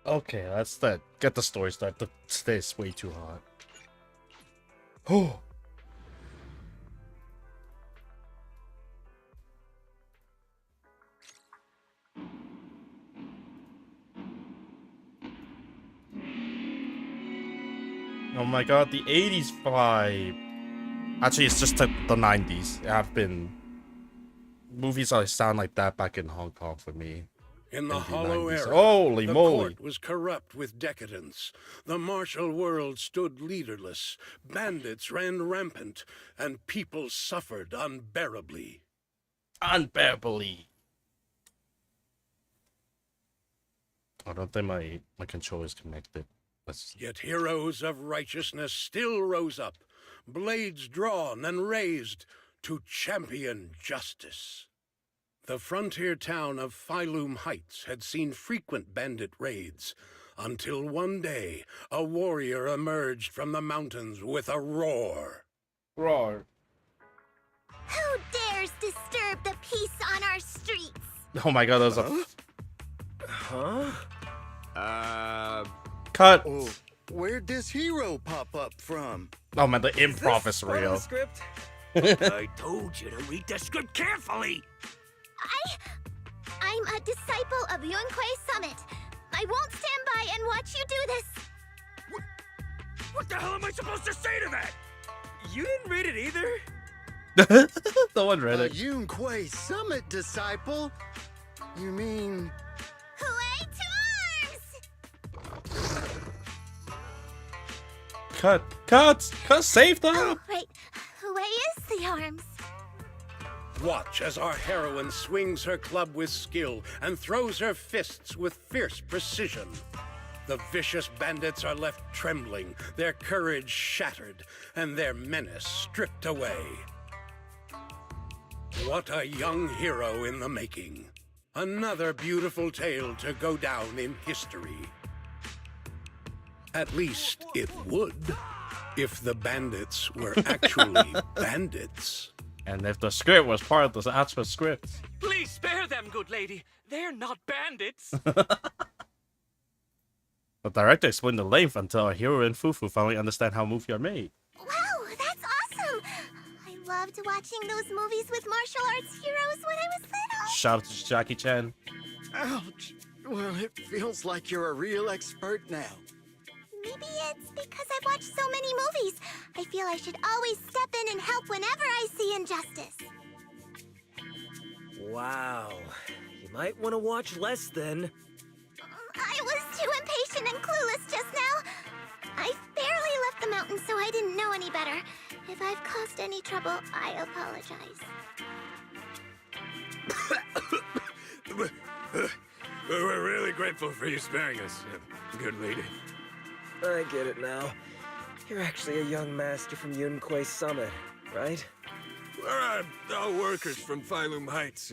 Okay, let's get the story started. Today's way too hot. Oh. Oh my god, the 80s vibe. Actually, it's just the 90s. It have been movies that sound like that back in Hong Kong for me. In the Hollow 90s. Era, Holy the moly. court was corrupt with decadence. The martial world stood leaderless. Bandits ran rampant, and people suffered unbearably. Unbearably. I don't think my controller is connected. Yet heroes of righteousness still rose up, blades drawn and raised to champion justice. The frontier town of Billowing Heights had seen frequent bandit raids, until one day a warrior emerged from the mountains with a roar. Roar. Who dares disturb the peace on our streets? Oh my god, that was Cut. Oh, where'd this hero pop up from? Oh man, the improv is real. Script? I told you to read the script carefully. I'm a disciple of Yunquei Summit. I won't stand by and watch you do this. What the hell am I supposed to say to that? You didn't read it either? No one read A it. Yunquei Summit disciple? You mean... Way to arms! Cut, save them. Oh, wait. Way is the arms. Watch as our heroine swings her club with skill and throws her fists with fierce precision. The vicious bandits are left trembling, their courage shattered, and their menace stripped away. What a young hero in the making. Another beautiful tale to go down in history. At least it would, if the bandits were actually bandits. And if the script was part of the actual script. Please spare them, good lady. They're not bandits. The director explained the length until our hero and Fufu finally understand how movies are made. Wow, that's awesome! I loved watching those movies with martial arts heroes when I was little. Shout out to Jackie Chan. Ouch. Well, it feels like you're a real expert now. Maybe it's because I've watched so many movies. I feel I should always step in and help whenever I see injustice. Wow. You might want to watch less then. I was too impatient and clueless just now. I barely left the mountain, so I didn't know any better. If I've caused any trouble, I apologize. We're really grateful for you sparing us, good lady. I get it now. You're actually a young master from Yunquei Summit, right? We're all workers from Billowing Heights,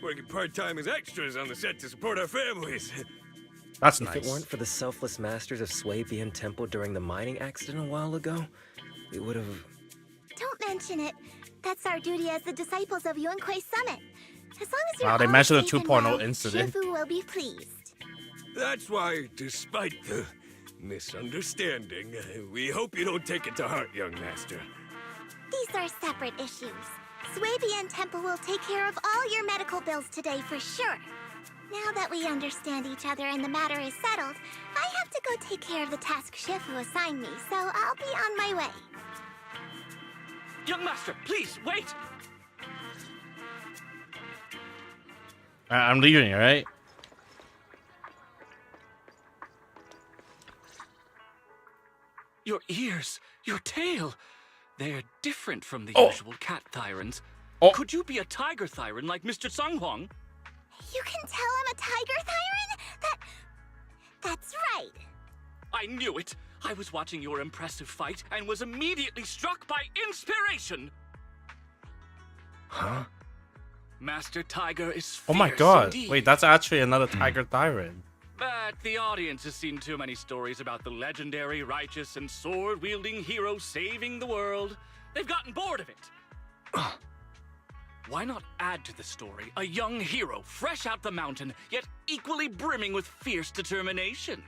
working part-time as extras on the set to support our families. That's If nice. it weren't for the selfless masters of Sui Bian Temple during the mining accident a while ago, we would have... Don't mention it. That's our duty as the disciples of Yunquei Summit. As long as you're Wow, they all mentioned the safe and 2.0 well, incident. Shifu will be pleased. That's why, despite the misunderstanding, we hope you don't take it to heart, young master. These are separate issues. Sui Bian Temple will take care of all your medical bills today for sure. Now that we understand each other and the matter is settled, I have to go take care of the task Shifu assigned me, so I'll be on my way. Young master, please, wait! I'm leaving, alright? Your ears, your tail, they're different from the Oh. usual cat thyrans. Oh. Could you be a tiger thyran like Mr. Sung Huang? You can tell I'm a tiger thyran? That's right. I knew it. I was watching your impressive fight and was immediately struck by inspiration. Huh? Master Tiger is Oh my fierce god. indeed. Wait, that's actually another Tiger Tyrant. But the audience has seen too many stories about the legendary, righteous, and sword-wielding hero saving the world. They've gotten bored of it. Why not add to the story a young hero fresh out the mountain, yet equally brimming with fierce determination?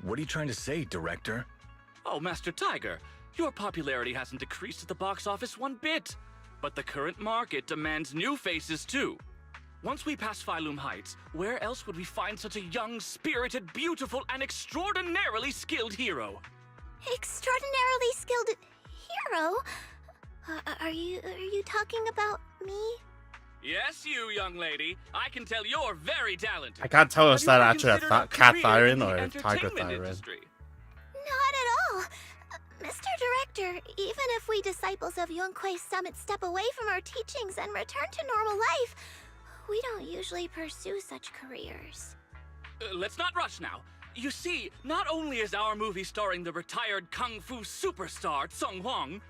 What are you trying to say, Director? Oh, Master Tiger, your popularity hasn't decreased at the box office one bit. But the current market demands new faces too. Once we pass Phylum Heights, where else would we find such a young, spirited, beautiful, and extraordinarily skilled hero? Extraordinarily skilled hero? Are you talking about me? Yes, you, young lady. I can tell you're very talented. I can't tell if Have you that ever actually a considered cat career thyron in the or a tiger entertainment thyron. industry? Not at all. Mr. Director, even if we disciples of Yunque's Summit step away from our teachings and return to normal life, we don't usually pursue such careers. Let's not rush now. You see, not only is our movie starring the retired kung fu superstar Sung Hwang.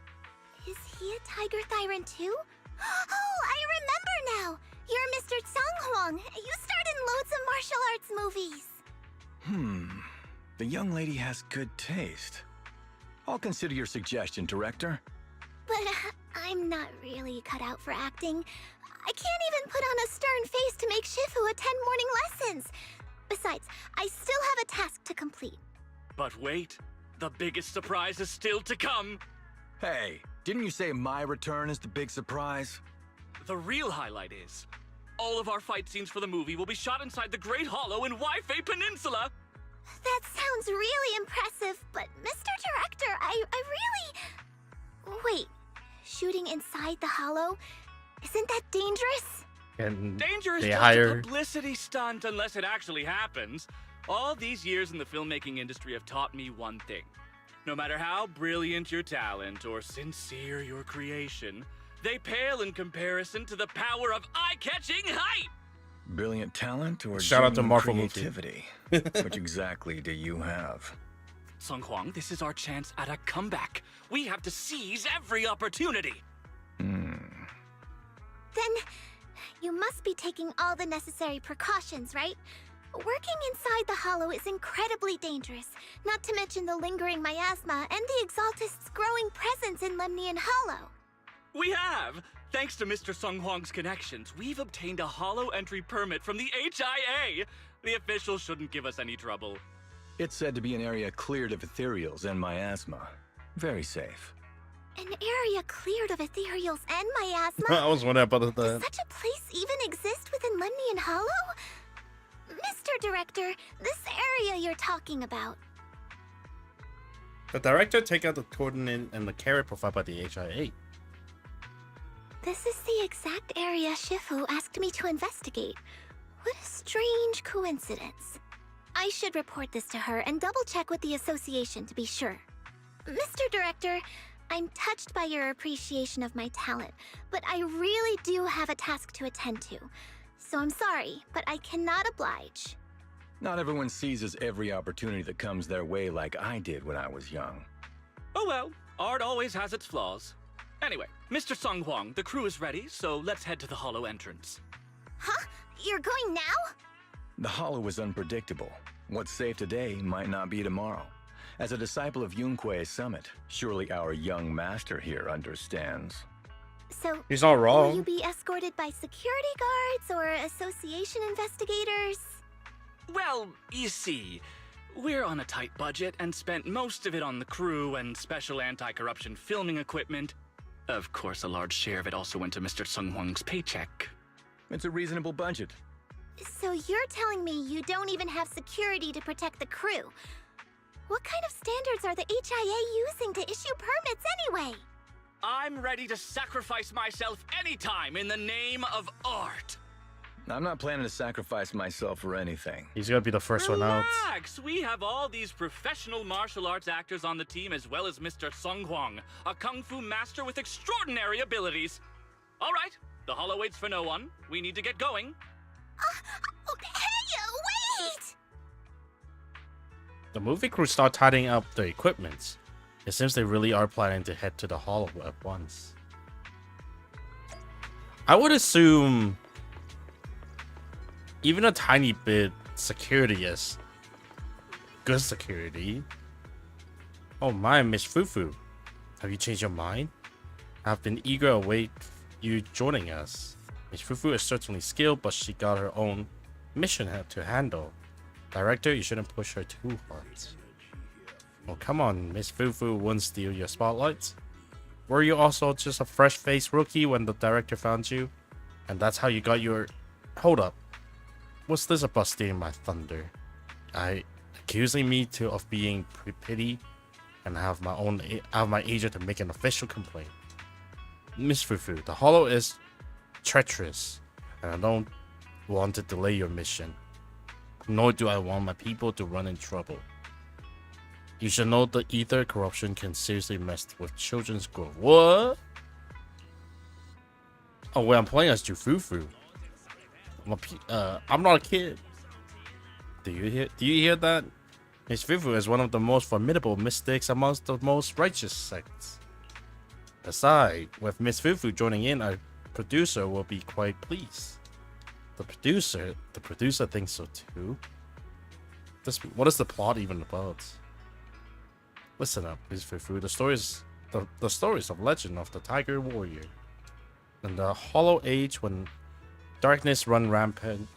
Is he a tiger thyron too? Oh, I remember now! You're Mr. Sung Hwang. You starred in loads of martial arts movies. The young lady has good taste. I'll consider your suggestion, Director. But I'm not really cut out for acting. I can't even put on a stern face to make Shifu attend morning lessons. Besides, I still have a task to complete. But wait, the biggest surprise is still to come. Hey, didn't you say my return is the big surprise? The real highlight is, all of our fight scenes for the movie will be shot inside the Great Hollow in Waifei Peninsula. That sounds really impressive, but Mr. Director, I really... Wait, shooting inside the hollow? Isn't that dangerous? And Danger is they just hire... a publicity stunt unless it actually happens. All these years in the filmmaking industry have taught me one thing. No matter how brilliant your talent or sincere your creation, they pale in comparison to the power of eye-catching hype! Brilliant talent or Shout out to genuine Marvel movie. creativity? Which exactly do you have? Sung Hwang, this is our chance at a comeback. We have to seize every opportunity. Then you must be taking all the necessary precautions, right? Working inside the hollow is incredibly dangerous, not to mention the lingering miasma and the Exaltist's growing presence in Lemnian Hollow. We have! Thanks to Mr. Sung Hwang's connections, we've obtained a hollow entry permit from the HIA. The officials shouldn't give us any trouble. It's said to be an area cleared of ethereals and miasma. Very safe. An area cleared of ethereals and miasma? I was wondering about Does that. such a place even exist within Lemnian Hollow? Mr. Director, this area you're talking about. The director take out the coordinate and the carrier profile by the HIA. This is the exact area Shifu asked me to investigate. What a strange coincidence. I should report this to her and double-check with the association to be sure. Mr. Director, I'm touched by your appreciation of my talent, but I really do have a task to attend to. So I'm sorry, but I cannot oblige. Not everyone seizes every opportunity that comes their way like I did when I was young. Oh well, art always has its flaws. Anyway, Mr. Sung Hwang, the crew is ready, so let's head to the hollow entrance. Huh? You're going now? The hollow is unpredictable. What's safe today might not be tomorrow. As a disciple of Yunque's Summit, surely our young master here understands. So, He's not will wrong. you be escorted by security guards or association investigators? Well, you see, we're on a tight budget and spent most of it on the crew and special anti-corruption filming equipment. Of course, a large share of it also went to Mr. Sung Hwang's paycheck. It's a reasonable budget. So you're telling me you don't even have security to protect the crew? What kind of standards are the HIA using to issue permits anyway? I'm ready to sacrifice myself anytime in the name of art. I'm not planning to sacrifice myself for anything. He's gonna be the first one out. Relax! We have all these professional martial arts actors on the team, as well as Mr. Sung Hwang, a kung fu master with extraordinary abilities. All right, the hollow waits for no one. We need to get going. Hey, wait! The movie crew start tidying up the equipment. It seems they really are planning to head to the hollow at once. I would assume even a tiny bit security is good security. Oh my, Miss Fufu. Have you changed your mind? I've been eager to await you joining us. Miss Fufu is certainly skilled, but she got her own mission to handle. Director, you shouldn't push her too hard. Oh, come on, Miss Fufu wouldn't steal your spotlight. Were you also just a fresh-faced rookie when the director found you? And that's how you got your... Hold up. What's this about stealing my thunder? Accusing me of being pretty and have my agent to make an official complaint. Miss Fufu, the Hollow is treacherous, and I don't want to delay your mission. Nor do I want my people to run in trouble. You should know the ether corruption can seriously mess with children's growth. What? Oh wait, I'm playing as Jufufu. I'm not a kid. Do you hear that? Miss Fufu is one of the most formidable mystics amongst the most righteous sects. Besides, with Miss Fufu joining in, our producer will be quite pleased. The producer thinks so too. What is the plot even about? Listen up, Miss Fufu. The stories of legend of the Tiger Warrior. In the Hollow Age, when darkness run rampant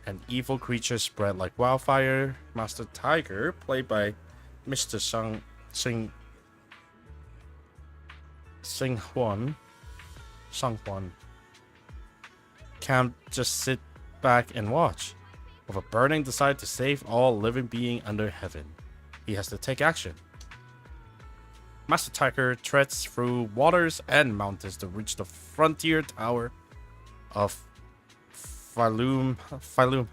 and evil creatures spread like wildfire, Master Tiger, played by Mr. Sing Huan, can't just sit back and watch. With a burning desire to save all living being under heaven, he has to take action. Master Tiger treads through waters and mountains to reach the frontier tower of Phylum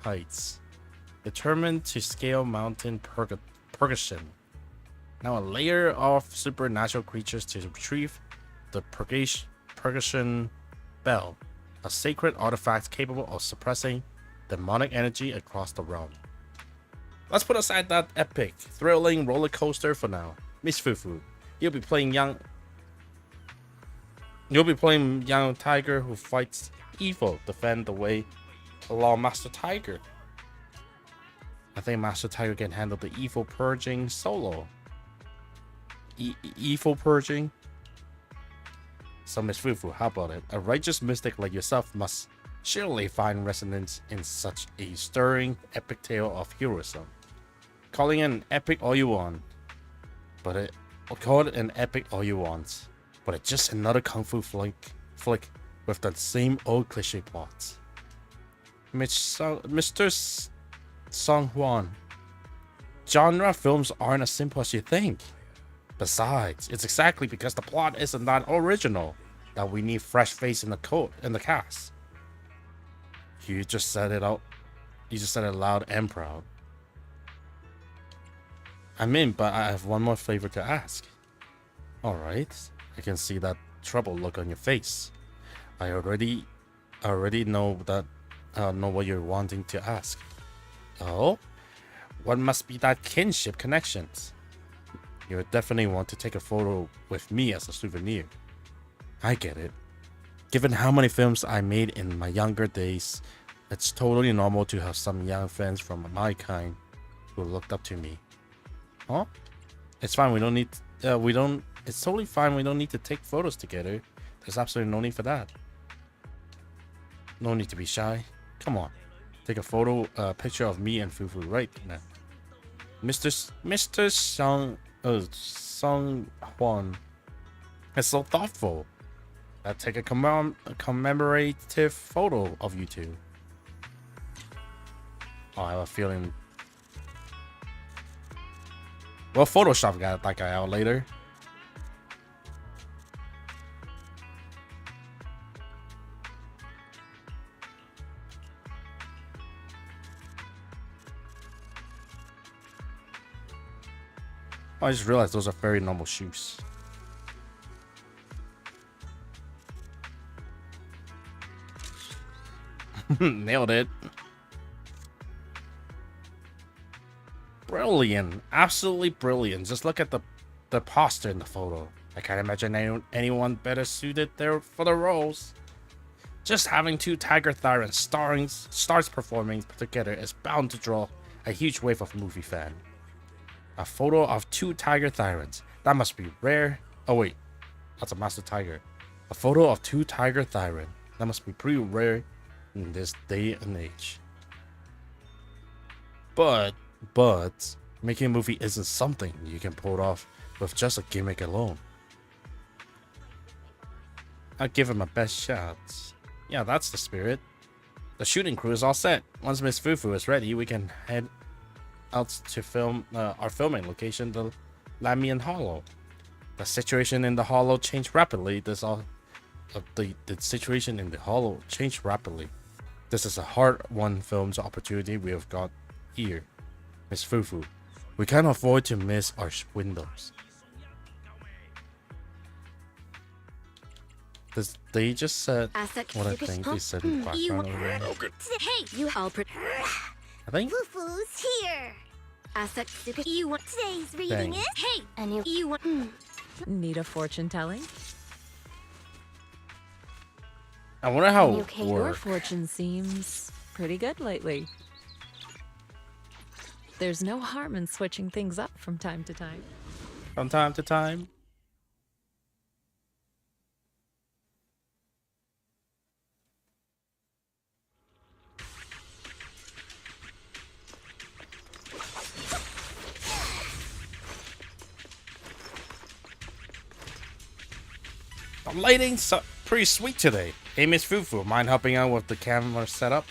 Heights, determined to scale Mountain Purgation. Now a layer of supernatural creatures to retrieve the Purgation Bell, a sacred artifact capable of suppressing demonic energy across the realm. Let's put aside that epic, thrilling roller coaster for now. Miss Fufu, you'll be playing young Tiger who fights evil, defend the way along Master Tiger. I think Master Tiger can handle the evil purging solo. Evil purging? So Miss Fufu, how about it? A righteous mystic like yourself must surely find resonance in such a stirring, epic tale of heroism. Calling it an epic all you want, but it's just another kung fu flick with the same old cliche plots. Mr. Song Huan, genre films aren't as simple as you think. Besides, it's exactly because the plot isn't that original that we need fresh face in the cast. You just said it out. You just said it loud and proud. But I have one more favor to ask. Alright, I can see that troubled look on your face. I already know what you're wanting to ask. Oh? What must be that kinship connections? You would definitely want to take a photo with me as a souvenir. I get it. Given how many films I made in my younger days, it's totally normal to have some young friends from my kind who looked up to me. Huh? It's fine. It's totally fine. We don't need to take photos together. There's absolutely no need for that. No need to be shy. Come on. Take a picture of me and Fufu right now. Mr. Song Huan is so thoughtful. Let's take a commemorative photo of you two. Oh, I have a feeling. Well, Photoshop got that guy out later. I just realized those are very normal shoes. Nailed it. Brilliant. Absolutely brilliant. Just look at the posture in the photo. I can't imagine anyone better suited there for the roles. Just having two Tiger Thyrans stars performing together is bound to draw a huge wave of movie fan. A photo of two Tiger Thyrans. That must be rare. Oh wait, that's a Master Tiger. A photo of two Tiger Thyran. That must be pretty rare in this day and age. But Making a movie isn't something you can pull off with just a gimmick alone. I'll give it my best shots. Yeah, that's the spirit. The shooting crew is all set. Once Miss Fufu is ready, we can head out to film our filming location, the Lamian Hollow. The situation in the Hollow changed rapidly. The situation in the Hollow changed rapidly. This is a hard-won film's opportunity we have got here, Miss Fufu. We can't afford to miss our windows. They just said what I think they said in the background already. Hey, you help. I think. Fufu's here. You want today's reading Dang. is hey, and you want Need a fortune telling? I wonder how You it okay? Your works. fortune seems pretty good lately. There's no harm in switching things up from time to time. From time to time. The lighting's pretty sweet today. Hey, Miss Fufu, mind helping out with the camera setup?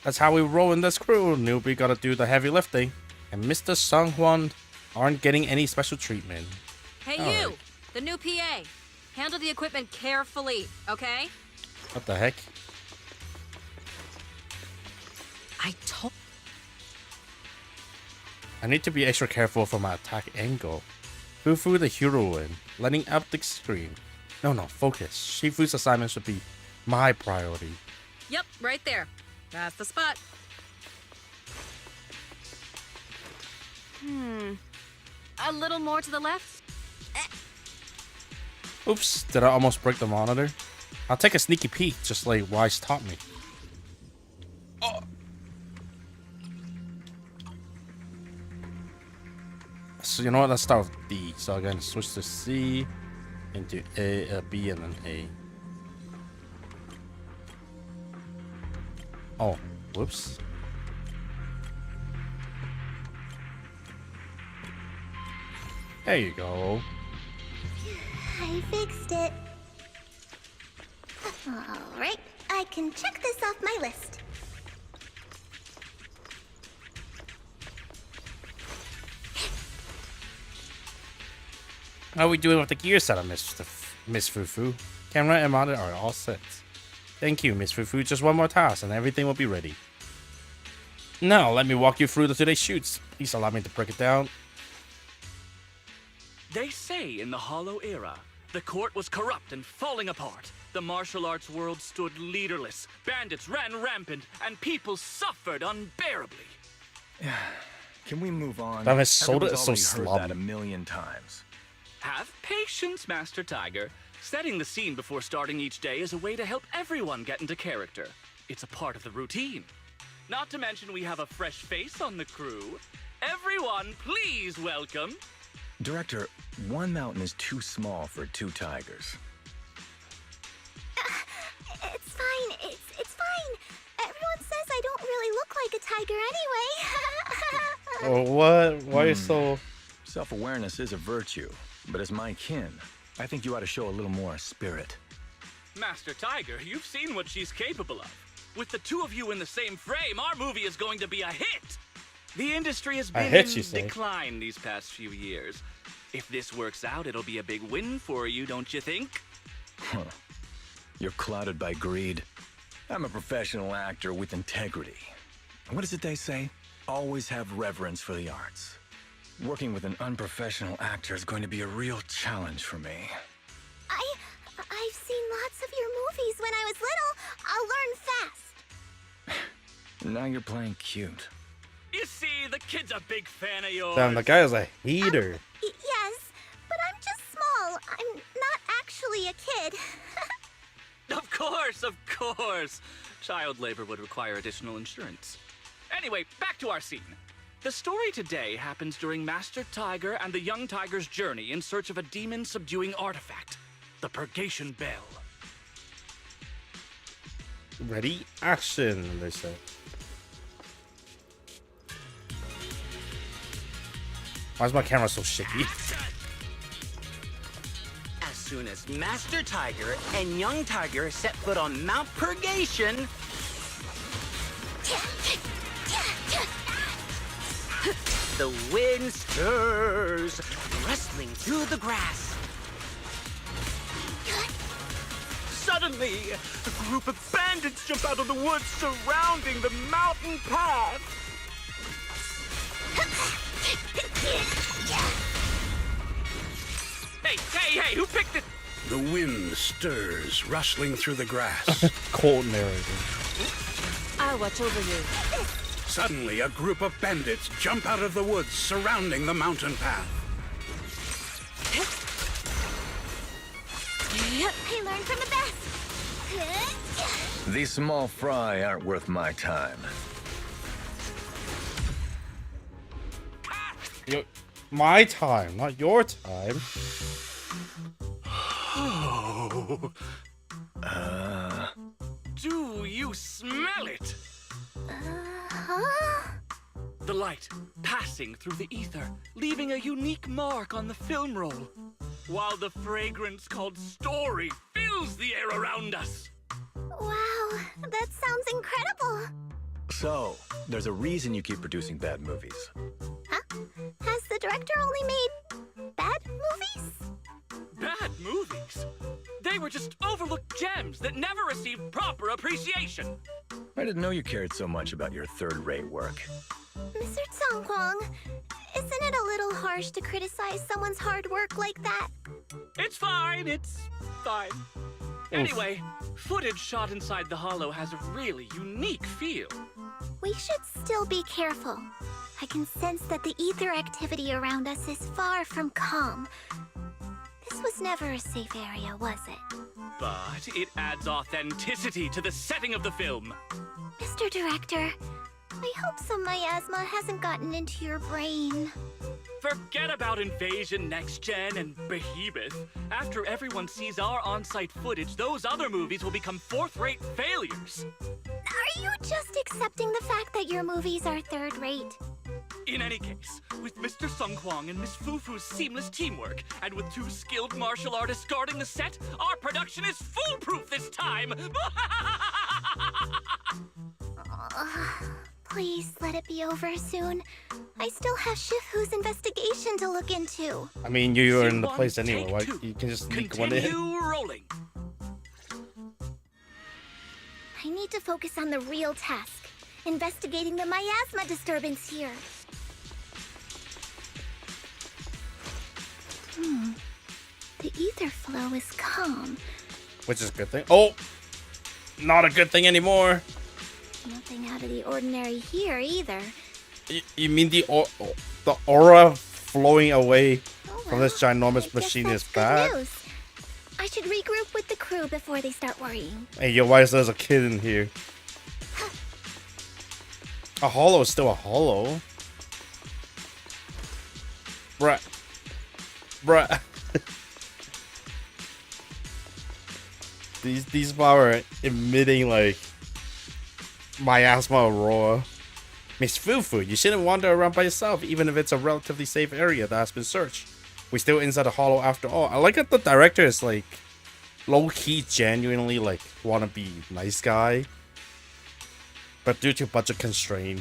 That's how we roll in this crew. Newbie gotta do the heavy lifting. And Mr. Sung Hwan aren't getting any special treatment. Hey, All you! right. The new PA. Handle the equipment carefully, okay? What the heck? I told. I need to be extra careful for my attack angle. Fufu the heroine, letting out the scream. No, focus. Shifu's assignment should be my priority. Yep, right there. That's the spot. A little more to the left. Oops, did I almost break the monitor? I'll take a sneaky peek, just like Wise taught me. Oh. So you know what? Let's start with D. So again, switch to C, into A, B, and then A. Oh, whoops. There you go. I fixed it. Alright, I can check this off my list. How are we doing with the gear setup, Miss Fufu? Camera and monitor are all set. Thank you, Miss Fufu. Just one more task and everything will be ready. Now, let me walk you through today's shoots. Please allow me to break it down. They say in the Hollow Era, the court was corrupt and falling apart. The martial arts world stood leaderless. Bandits ran rampant, and people suffered unbearably. Can we move on? Damn, his soda Everyone's is so already heard that slum. a million times. Have patience, Master Tiger. Setting the scene before starting each day is a way to help everyone get into character. It's a part of the routine. Not to mention we have a fresh face on the crew. Everyone, please welcome... Director, one mountain is too small for two tigers. It's fine, it's fine. Everyone says I don't really look like a tiger anyway. Oh, what? Why are you so... Self-awareness is a virtue, but as my kin, I think you ought to show a little more spirit. Master Tiger, you've seen what she's capable of. With the two of you in the same frame, our movie is going to be a hit. The industry has been hit, you in say? decline these past few years. If this works out, it'll be a big win for you, don't you think? You're clouded by greed. I'm a professional actor with integrity. What is it they say? Always have reverence for the arts. Working with an unprofessional actor is going to be a real challenge for me. I've seen lots of your movies when I was little. I'll learn fast. Now you're playing cute. You see, the kid's a big fan of yours. Damn, the guy is a hater. Yes, but I'm just small. I'm not actually a kid. Of course. Child labor would require additional insurance. Anyway, back to our scene. The story today happens during Master Tiger and the young tiger's journey in search of a demon-subduing artifact, the Purgation Bell. Ready? Action, they said. Why is my camera so shaky? As soon as Master Tiger and Young Tiger set foot on Mount Purgation, the wind stirs, rustling through the grass. Suddenly, a group of bandits jump out of the woods surrounding the mountain path. Hey, who picked it? The wind stirs, rustling through the grass. Cold narrative. I'll watch over you. Suddenly, a group of bandits jump out of the woods surrounding the mountain path. I learned from the best. These small fry aren't worth my time. My time, not your time. Do you smell it? Huh? The light passing through the ether, leaving a unique mark on the film roll, while the fragrance called story fills the air around us. Wow, that sounds incredible. So, there's a reason you keep producing bad movies. Huh? Has the director only made bad movies? Bad movies? They were just overlooked gems that never received proper appreciation. I didn't know you cared so much about your third-rate work. Mr. Tsangkwang, isn't it a little harsh to criticize someone's hard work like that? It's fine. Anyway, footage shot inside the hollow has a really unique feel. We should still be careful. I can sense that the ether activity around us is far from calm. This was never a safe area, was it? But it adds authenticity to the setting of the film. Mr. Director, I hope some miasma hasn't gotten into your brain. Forget about Invasion Next Gen and Behemoth. After everyone sees our on-site footage, those other movies will become fourth-rate failures. Are you just accepting the fact that your movies are third-rate? In any case, with Mr. Sung Kwang and Miss Fufu's seamless teamwork, and with 2 skilled martial artists guarding the set, our production is foolproof this time! Please let it be over soon. I still have Shifu's investigation to look into. I mean, you are in the Scene place one, anyway. take Why two. you can just sneak one in? Continue rolling. I need to focus on the real task, investigating the miasma disturbance here. The ether flow is calm. Which is a good thing. Oh, not a good thing anymore. Nothing out of the ordinary here either. You mean the aura flowing away Oh, from this well, ginormous I guess machine that's is good bad? news. I should regroup with the crew before they start worrying. Hey, yo, why is there a kid in here? A hollow is still a hollow. Bruh. These are emitting like miasma aurora. Miss Fufu, you shouldn't wander around by yourself, even if it's a relatively safe area that has been searched. We're still inside the hollow after all. I like that the director is like low-key genuinely like wanna be nice guy. But due to budget constraint,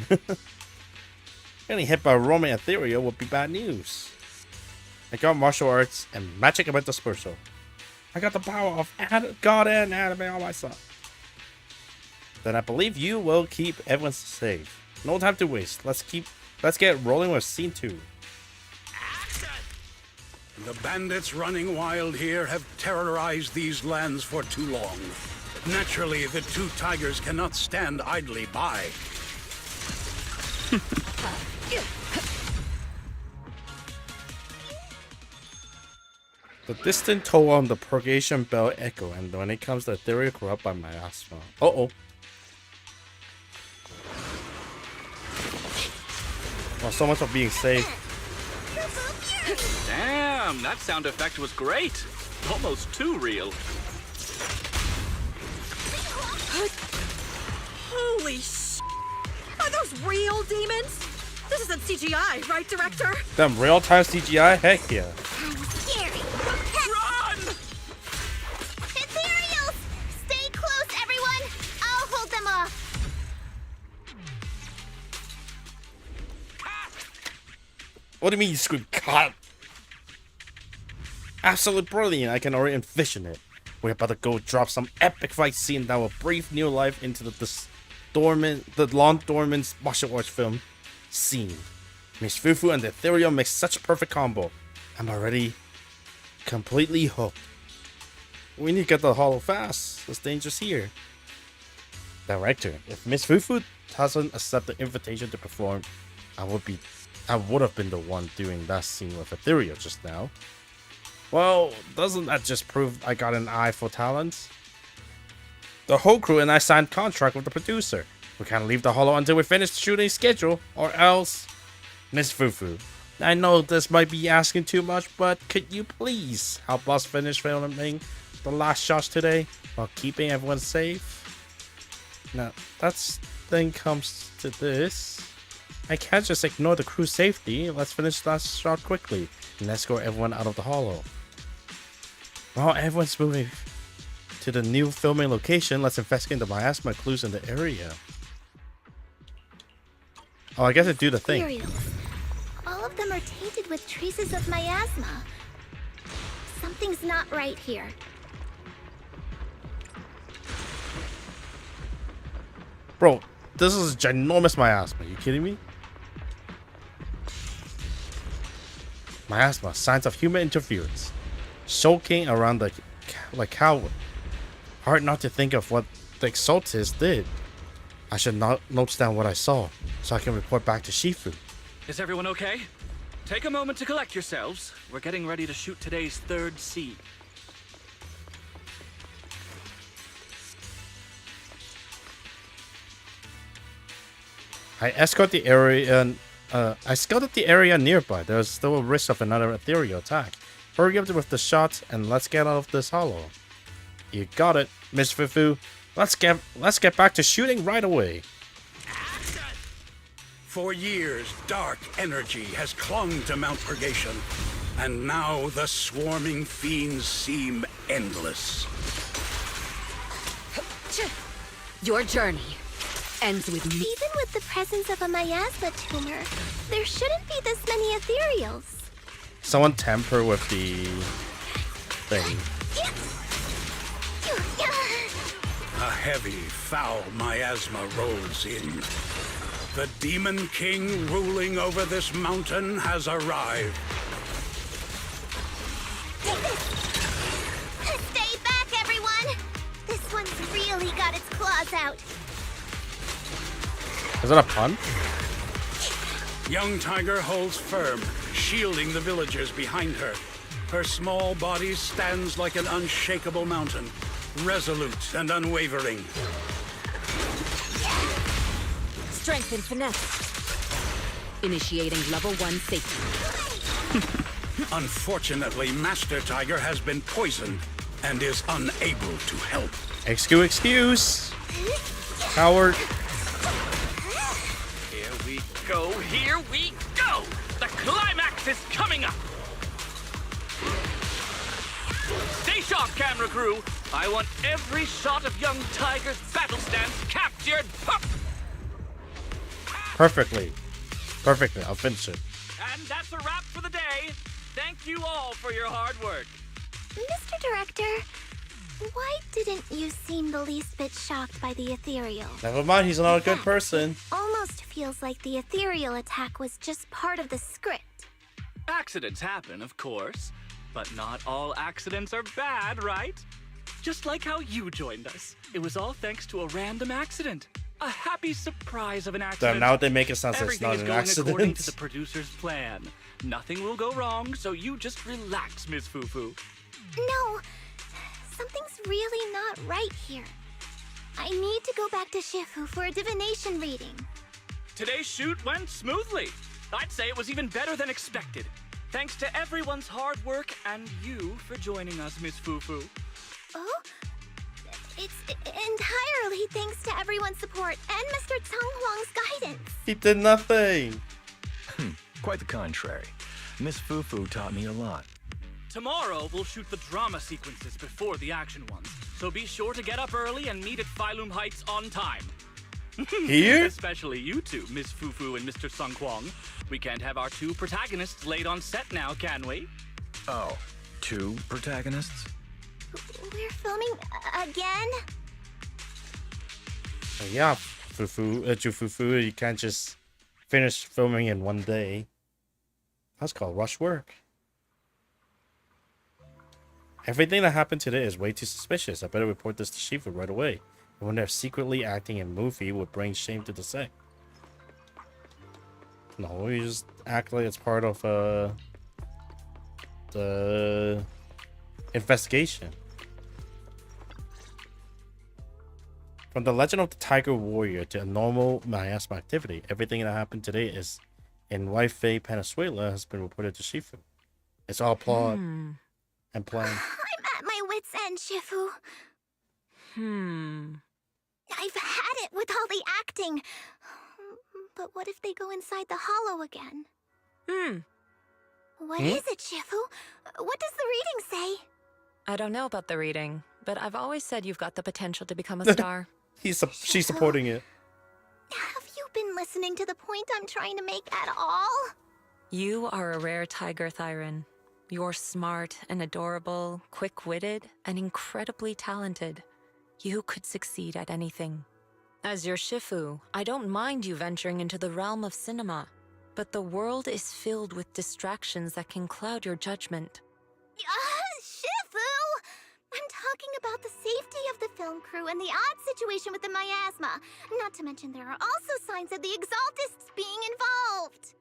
getting hit by a Roman ethereal would be bad news. I got martial arts and magic about dispersal. I got the power of God and anime on my side. Then I believe you will keep everyone safe. No time to waste. Let's get rolling with scene 2. The bandits running wild here have terrorized these lands for too long. Naturally, the 2 tigers cannot stand idly by. The distant toll on the purgation bell echo, and when it comes to ethereal corrupt by miasma. Oh, so much for being safe. Damn, that sound effect was great. Almost too real. Holy sh! Are those real demons? The This isn't CGI, right, Director? Them real-time CGI? Heck yeah. Scary. Run! Ethereals! Stay close, everyone! I'll hold them off. What do you mean you scream cut? Absolutely brilliant. I can already envision it. We're about to go drop some epic fight scene that will breathe new life into the long-dormant martial arts film scene. Miss Fufu and the Ethereal make such a perfect combo. I'm already completely hooked. We need to get the holo fast. The danger's here. Director, if Miss Fufu doesn't accept the invitation to perform, I would have been the one doing that scene with Ethereal just now. Well, doesn't that just prove I got an eye for talent? The whole crew and I signed contract with the producer. We can't leave the holo until we finish the shooting schedule, or else... Miss Fufu, I know this might be asking too much, but could you please help us finish filming the last shots today while keeping everyone safe? Now, that's thing comes to this. I can't just ignore the crew's safety. Let's finish the last shot quickly and escort everyone out of the holo. While everyone's moving to the new filming location, let's investigate the miasma clues in the area. Oh, I guess I do the thing. Ethereals. All of them are tainted with traces of miasma. Something's not right here. Bro, this is ginormous miasma. You kidding me? Miasma, signs of human interference. Soaking around like coward. Hard not to think of what the Exaltis did. I should not note down what I saw, so I can report back to Shifu. Is everyone okay? Take a moment to collect yourselves. We're getting ready to shoot today's third scene. I scouted the area nearby. There's still a risk of another ethereal attack. Hurry up with the shots and let's get out of this hollow. You got it, Miss Fufu. Let's get back to shooting right away. For years, dark energy has clung to Mount Purgation, and now the swarming fiends seem endless. Your journey ends with me. Even with the presence of a miasma tumor, there shouldn't be this many ethereals. Someone tamper with the thing. A heavy, foul miasma rolls in. The Demon King ruling over this mountain has arrived. Stay back, everyone! This one's really got its claws out. Is that a pun? Young Tiger holds firm, shielding the villagers behind her. Her small body stands like an unshakable mountain, resolute and unwavering. Strength and finesse. Initiating level 1 safety. Unfortunately, Master Tiger has been poisoned and is unable to help. Excuse. Coward. Here we go, here we go! The climax is coming up! Stay sharp, camera crew! I want every shot of young Tiger's battle stance captured! Perfectly. Perfectly. I'll finish it. And that's a wrap for the day. Thank you all for your hard work. Mr. Director, why didn't you seem the least bit shocked by the ethereal? Never mind, he's not a good person. Almost feels like the ethereal attack was just part of the script. Accidents happen, of course, but not all accidents are bad, right? Just like how you joined us. It was all thanks to a random accident. A happy surprise of an accident. Now they make it sound like it's Everything not is an going according to accident. the producer's plan. Nothing will go wrong, so you just relax, Ms. Fufu. No, something's really not right here. I need to go back to Shifu for a divination reading. Today's shoot went smoothly. I'd say it was even better than expected. Thanks to everyone's hard work and you for joining us, Ms. Fufu. Oh? It's entirely thanks to everyone's support and Mr. Tong Huang's guidance. He did nothing. Quite the contrary. Miss Fufu taught me a lot. Tomorrow, we'll shoot the drama sequences before the action ones. So be sure to get up early and meet at Phylum Heights on time. Here? Especially you two, Miss Fufu and Mr. Sung Kwong. We can't have our two protagonists late on set now, can we? Oh, 2 protagonists? We're filming again? Yeah, Fufu, you can't just finish filming in one day. That's called rush work. Everything that happened today is way too suspicious. I better report this to Shifu right away. And when they're secretly acting in movie would bring shame to the set. No, you just act like it's part of the investigation. From the legend of the Tiger Warrior to a normal miasma activity, everything that happened today is in Waifei, Venezuela has been reported to Shifu. It's all plot and plan. I'm at my wit's end, Shifu. I've had it with all the acting. But what if they go inside the hollow again? What is it, Shifu? What does the reading say? I don't know about the reading, but I've always said you've got the potential to become a star. She's supporting it. Have you been listening to the point I'm trying to make at all? You are a rare tiger, Thyron. You're smart and adorable, quick-witted, and incredibly talented. You could succeed at anything. As your Shifu, I don't mind you venturing into the realm of cinema, but the world is filled with distractions that can cloud your judgment. Shifu! I'm talking about the safety of the film crew and the odd situation with the miasma. Not to mention there are also signs of the Exaltists being involved.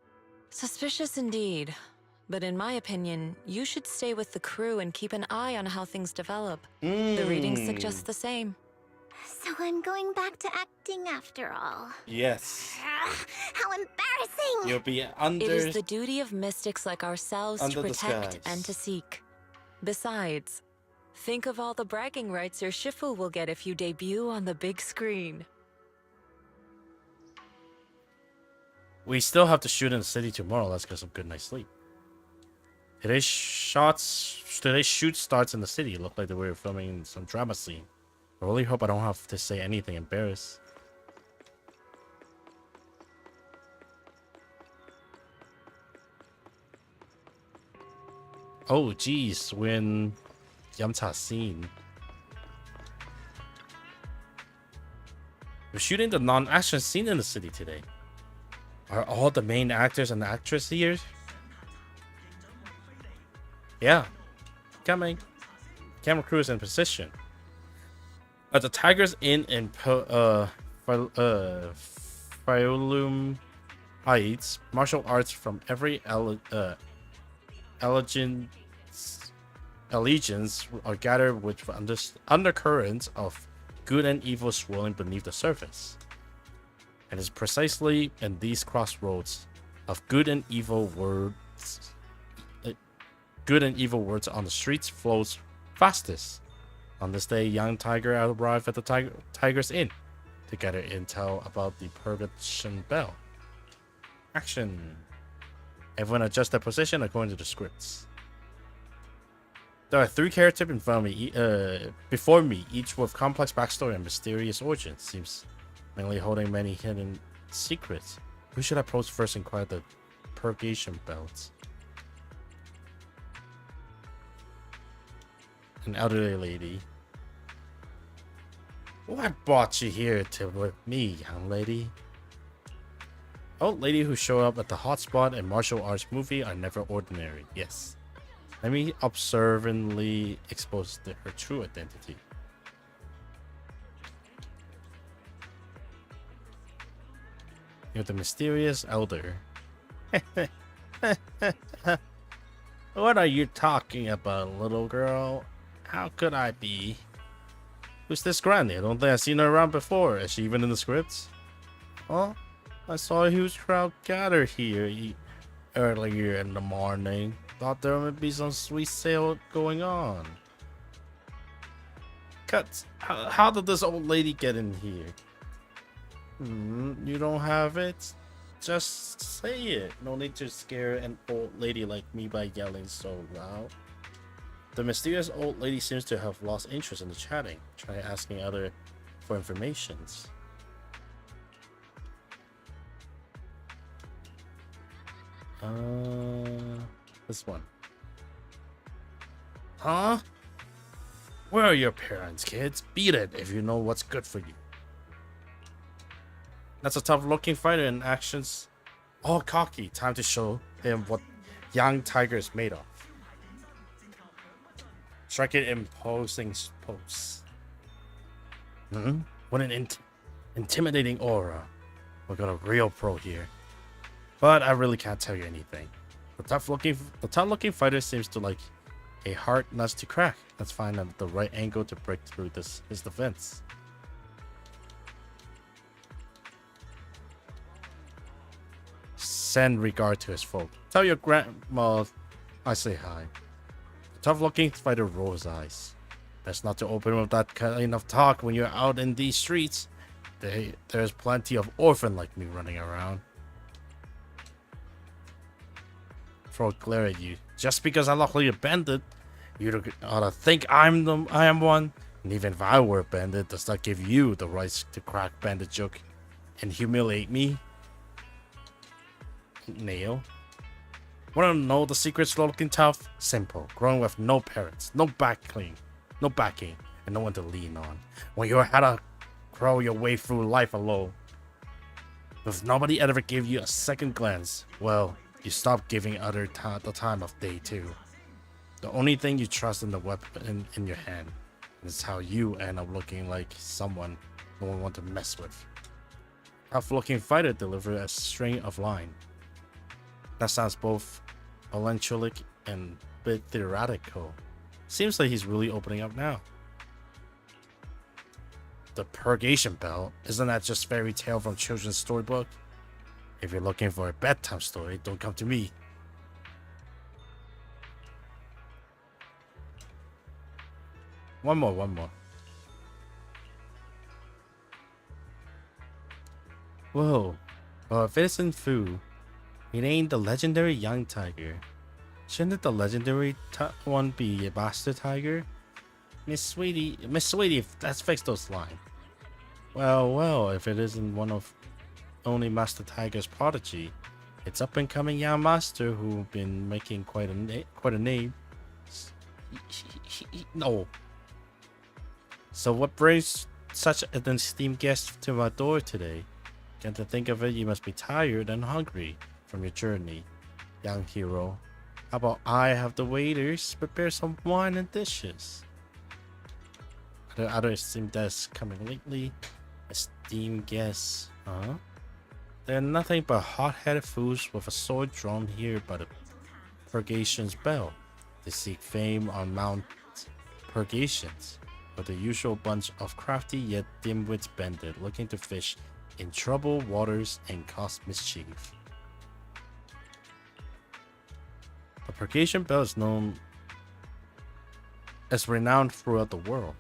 Suspicious indeed. But in my opinion, you should stay with the crew and keep an eye on how things develop. The reading suggests the same. So I'm going back to acting after all. Yes. How embarrassing! You'll be under... It is the duty of mystics like ourselves to protect disguise. and to seek. Besides, think of all the bragging rights your Shifu will get if you debut on the big screen. We still have to shoot in the city tomorrow. Let's get some good night's sleep. Today's shoot starts in the city. It looked like they were filming some drama scene. I really hope I don't have to say anything embarrassed. Oh, geez, when Yamcha scene. We're shooting the non-action scene in the city today. Are all the main actors and actresses here? Yeah. Coming. Camera crew is in position. At the Tigers Inn in Phylum Heights, martial arts from every allegiance are gathered with undercurrents of good and evil swirling beneath the surface. And it's precisely in these crossroads of good and evil words on the streets flows fastest. On this day, young Tiger arrived at the Tiger's Inn to gather intel about the Purgation Bell. Action. Everyone adjust their position according to the scripts. There are 3 characters in front of me, before me, each with complex backstory and mysterious origins. Seems mainly holding many hidden secrets. Who should I approach first and inquire the Purgation Bells? An elderly lady. What brought you here to with me, young lady? Old lady who showed up at the hotspot in martial arts movie are never ordinary. Yes. Let me observantly expose her true identity. You're the mysterious elder. What are you talking about, little girl? How could I be? Who's this granny? I don't think I've seen her around before. Is she even in the scripts? Oh, I saw a huge crowd gather here earlier in the morning. Thought there might be some sweet sale going on. Cut. How did this old lady get in here? You don't have it? Just say it. No need to scare an old lady like me by yelling so loud. The mysterious old lady seems to have lost interest in the chatting. Try asking other for informations. This one. Huh? Where are your parents, kids? Beat it if you know what's good for you. That's a tough-looking fighter in actions. All cocky. Time to show him what young tiger is made of. Strike it imposing pose. What an intimidating aura. We got a real pro here. But I really can't tell you anything. The tough-looking fighter seems to like a hard nut to crack. Let's find out the right angle to break through his defense. Send regard to his folk. Tell your grandma I say hi. The tough-looking fighter rolls his eyes. Best not to open with that kind of talk when you're out in these streets. There's plenty of orphan like me running around. Throw a glare at you. Just because I look like a bandit, you ought to think I am one. And even if I were a bandit, does that give you the right to crack bandit joke and humiliate me? Nail. Wanna know the secrets for looking tough? Simple. Growing with no parents, no backing, and no one to lean on. When you had to grow your way through life alone. If nobody ever gave you a second glance, well, you stop giving other the time of day too. The only thing you trust in the weapon in your hand is how you end up looking like someone no one want to mess with. Tough-looking fighter delivered a string of line. That sounds both melancholic and a bit theoretical. Seems like he's really opening up now. The Purgation Bell, isn't that just fairy tale from children's storybook? If you're looking for a bedtime story, don't come to me. One more. Whoa. Well, if it isn't Fu, it ain't the legendary young tiger. Shouldn't the legendary one be a master tiger? Miss Sweetie, let's fix those lines. Well, if it isn't one of only Master Tiger's prodigy, it's up-and-coming young master who've been making quite a name. No. So what brings such an esteemed guest to my door today? Come to think of it, you must be tired and hungry from your journey, young hero. How about I have the waiters prepare some wine and dishes? Other esteemed guests coming lately. Esteemed guests, huh? They're nothing but hot-headed fools with a sword drawn here by the Purgation's bell. They seek fame on Mount Purgations, but the usual bunch of crafty yet dim-witted bandit looking to fish in troubled waters and cause mischief. The Purgation bell is known as renowned throughout the world,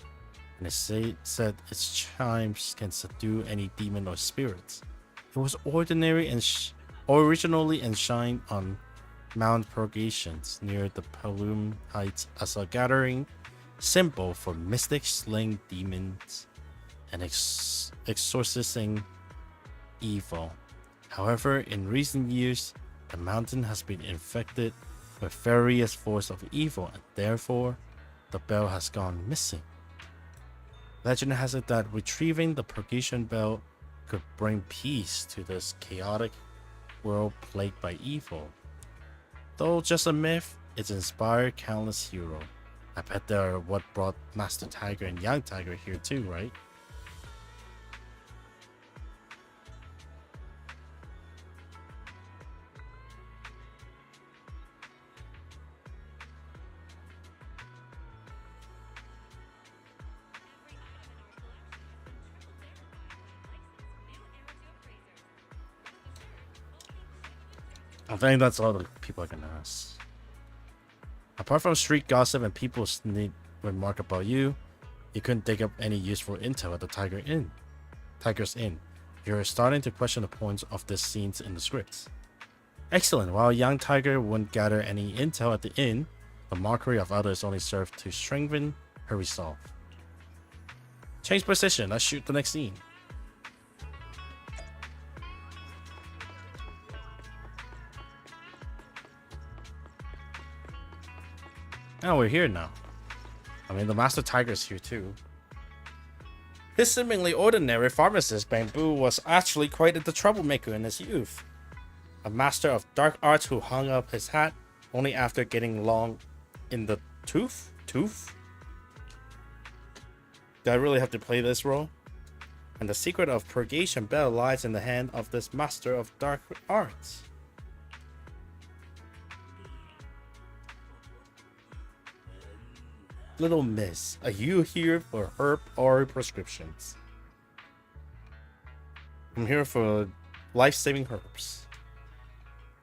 and it's said its chimes can subdue any demon or spirits. It was originally enshrined on Mount Purgations near the Billowing Heights as a gathering symbol for mystics slaying demons and exorcising evil. However, in recent years, the mountain has been infected with various forces of evil, and therefore, the bell has gone missing. Legend has it that retrieving the Purgation bell could bring peace to this chaotic world plagued by evil. Though just a myth, it's inspired countless heroes. I bet they are what brought Master Tiger and Young Tiger here too, right? I think that's all the people are gonna ask. Apart from street gossip and people's sneak remark about you, you couldn't dig up any useful intel at the Tiger's Inn. You're starting to question the points of the scenes in the scripts. Excellent. While young Tiger wouldn't gather any intel at the inn, the mockery of others only served to strengthen her resolve. Change position. Let's shoot the next scene. Oh, we're here now. I mean, the Master Tiger's here too. His seemingly ordinary pharmacist, Bamboo, was actually quite the troublemaker in his youth. A master of dark arts who hung up his hat only after getting long in the tooth? Do I really have to play this role? And the secret of Purgation Bell lies in the hand of this master of dark arts. Little miss, are you here for herb or prescriptions? I'm here for life-saving herbs.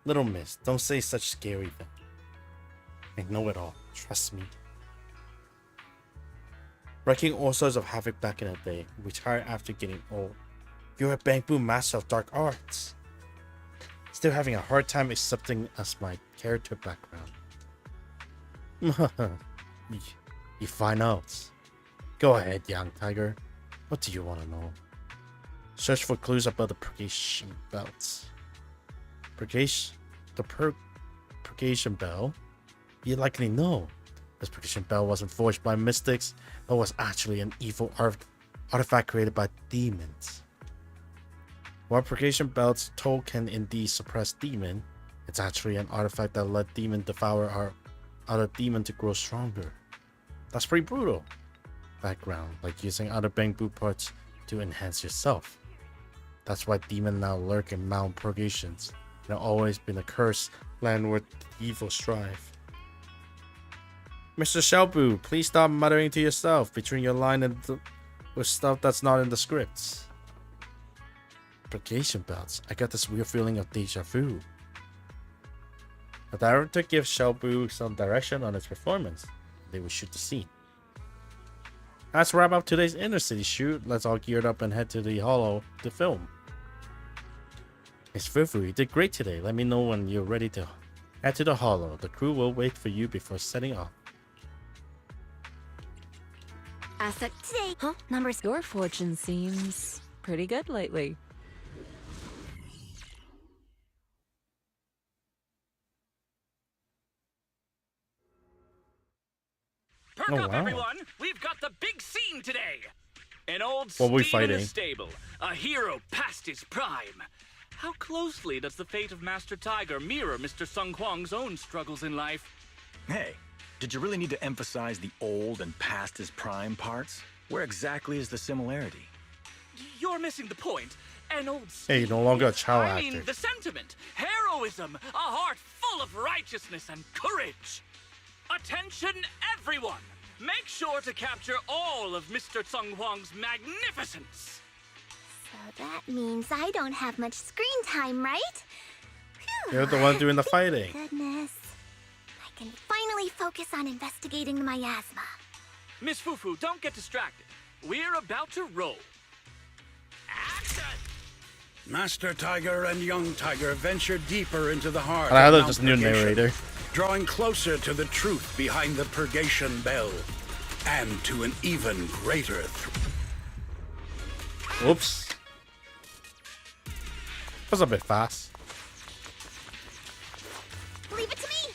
Little miss, don't say such scary things. I know it all, trust me. Wreaking all sorts of havoc back in the day, retired after getting old. You're a Bamboo master of dark arts. Still having a hard time accepting as my character background. You find out. Go ahead, young Tiger. What do you want to know? Search for clues about the Purgation Belts. Purgation Bell? You likely know. This Purgation Bell wasn't forged by mystics, but was actually an evil artifact created by demons. While Purgation Belt's toll can indeed suppress demon, it's actually an artifact that let demon devour our other demon to grow stronger. That's pretty brutal. Background, like using other Bamboo parts to enhance yourself. That's why demons now lurk in Mount Purgations, and have always been a cursed land where evil strive. Mr. Shelbu, please stop muttering to yourself between your line and with stuff that's not in the scripts. Purgation belts. I got this weird feeling of deja vu. The director gives Shelbu some direction on his performance. They will shoot the scene. Let's wrap up today's inner city shoot. Let's all gear up and head to the hollow to film. Miss Fufu, you did great today. Let me know when you're ready to head to the hollow. The crew will wait for you before setting off. Today, Numbers. Your fortune seems pretty good lately. Perk up, everyone! We've got the big scene today! An old What are we steed in a fighting? stable, a hero past his prime. How closely does the fate of Master Tiger mirror Mr. Sung Kwang's own struggles in life? Hey, did you really need to emphasize the old and past his prime parts? Where exactly is the similarity? You're missing the point. An old Hey, steed. no longer a child I actor. mean, the sentiment, heroism, a heart full of righteousness and courage. Attention, everyone! Make sure to capture all of Mr. Sung Kwang's magnificence. so that means I don't have much screen time, right? Phew. You're the one doing the fighting. Goodness. I can finally focus on investigating the miasma. Miss Fufu, don't get distracted. We're about to roll. Action! Master Tiger and young Tiger venture deeper into the heart I of love Mount this new Purgation, narrator. drawing closer to the truth behind the Purgation Bell, and to an even greater Oops. That was a bit fast. Leave it to me!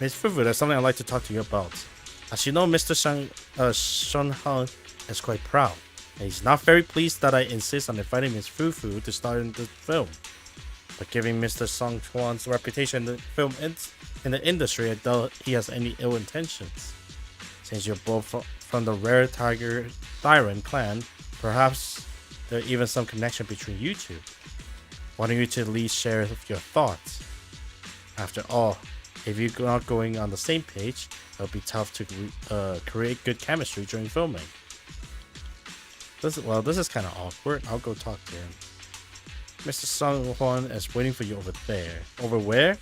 Miss Fufu, there's something I'd like to talk to you about. As you know, Mr. Shun Hong is quite proud, and he's not very pleased that I insist on inviting Miss Fufu to star in the film. But given Mr. Song Chuan's reputation in the film in the industry, I doubt he has any ill intentions. Since you're both from the rare Tiger Tyrant clan, perhaps there's even some connection between you two. Why don't you two at least share your thoughts? After all, if you're not going on the same page, it'll be tough to create good chemistry during filming. This is kind of awkward. I'll go talk to him. Mr. Sung Hwan is waiting for you over there. Over where?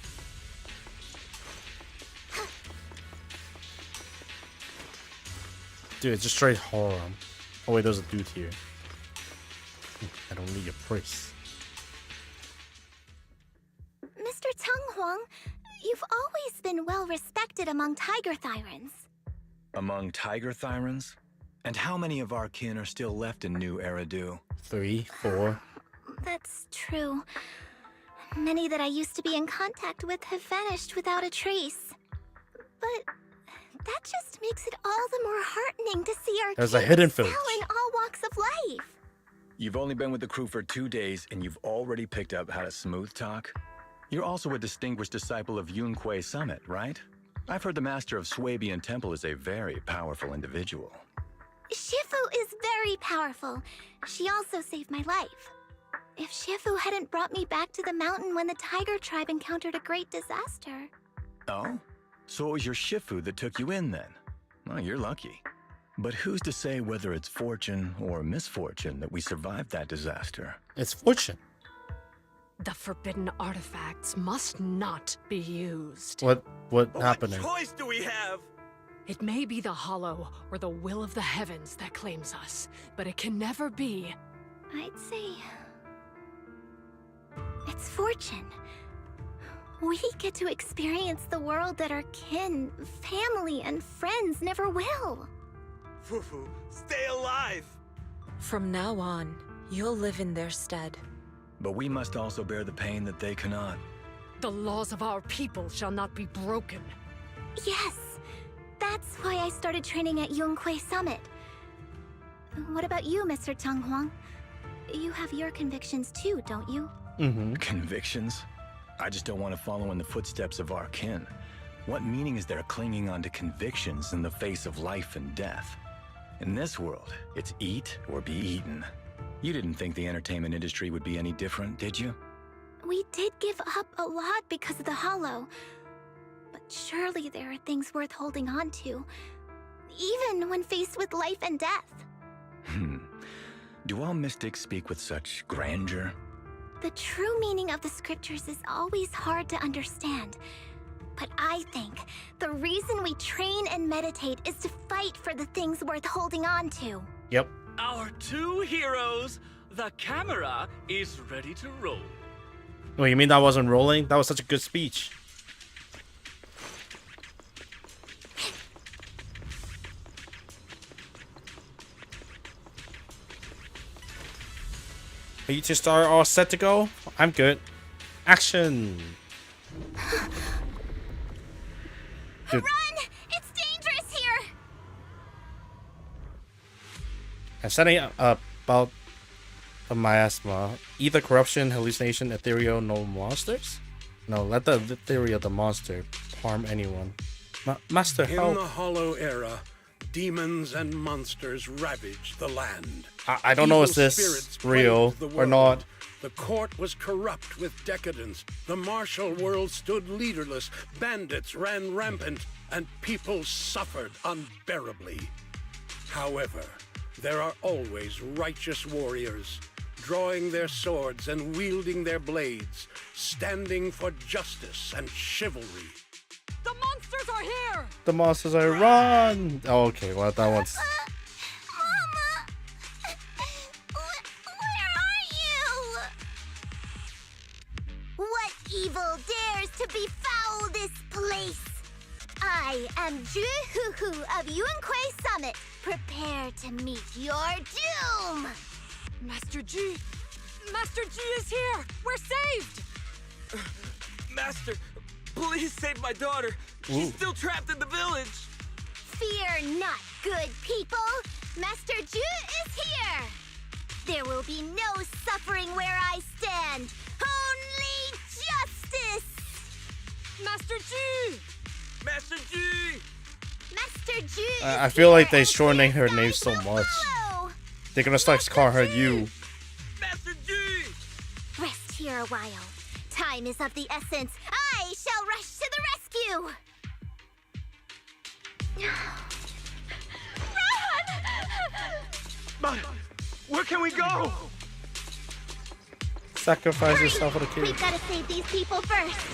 Dude, it's just straight horror. Oh wait, there's a dude here. I don't need your praise. Mr. Tung Huang, you've always been well respected among Tiger Thyrans. Among Tiger Thyrans? And how many of our kin are still left in New Eridu? 3, 4. That's true. Many that I used to be in contact with have vanished without a trace. But that just makes it all the more heartening to see our There's a kids hidden excel village. in all walks of life. You've only been with the crew for 2 days, and you've already picked up how to smooth talk? You're also a distinguished disciple of Yun Kuei Summit, right? I've heard the master of Swabian Temple is a very powerful individual. Shifu is very powerful. She also saved my life. If Shifu hadn't brought me back to the mountain when the Tiger tribe encountered a great disaster. Oh? So it was your Shifu that took you in then? Well, you're lucky. But who's to say whether it's fortune or misfortune that we survived that disaster? It's fortune. The forbidden artifacts must not be used. What What happening? choice do we have? It may be the Hollow or the will of the heavens that claims us, but it can never be. I'd say it's fortune. We get to experience the world that our kin, family, and friends never will. Fufu, stay alive! From now on, you'll live in their stead. But we must also bear the pain that they cannot. The laws of our people shall not be broken. Yes, that's why I started training at Yun Kuei Summit. What about you, Mr. Tung Huang? You have your convictions too, don't you? Mm-hmm. Convictions? I just don't want to follow in the footsteps of our kin. What meaning is there clinging on to convictions in the face of life and death? In this world, it's eat or be eaten. You didn't think the entertainment industry would be any different, did you? We did give up a lot because of the Hollow. But surely there are things worth holding on to, even when faced with life and death. Do all mystics speak with such grandeur? The true meaning of the scriptures is always hard to understand. But I think the reason we train and meditate is to fight for the things worth holding on to. Yep. Our two heroes, the camera is ready to roll. Wait, you mean that wasn't rolling? That was such a good speech. Are you just all set to go? I'm good. Action! Dude. Run! It's dangerous here! I'm setting up about a miasma. Either corruption, hallucination, ethereal, no monsters? No, let the ethereal, the monster, harm anyone. Master, In help. the Hollow Era, demons and monsters ravaged the land. I don't know if Evil this spirits real plagued the or world. not. The court was corrupt with decadence. The martial world stood leaderless. Bandits ran rampant, and people suffered unbearably. However, there are always righteous warriors, drawing their swords and wielding their blades, standing for justice and chivalry. The monsters are here! The monsters are run! Oh, okay, well, that one's... Mama! Where are you? What evil dares to befoul this place? I am Ju-Hu-Hu of Yun Kuei Summit. Prepare to meet your doom! Master G! Master G is here! We're saved! Master, please save my daughter. She's still trapped in the village. Fear not, good people. Master Ju is here. There will be no suffering where I stand. Only justice. Master G! Master G! Master Ju is I feel like here they're and shortening her clear name skies so will much. follow. They're gonna start calling her you. Master G! Rest here a while. Time is of the essence. I shall rush to the rescue. But where can we go? Sacrifice Hurry! yourself for the kid. We've got to save these people first.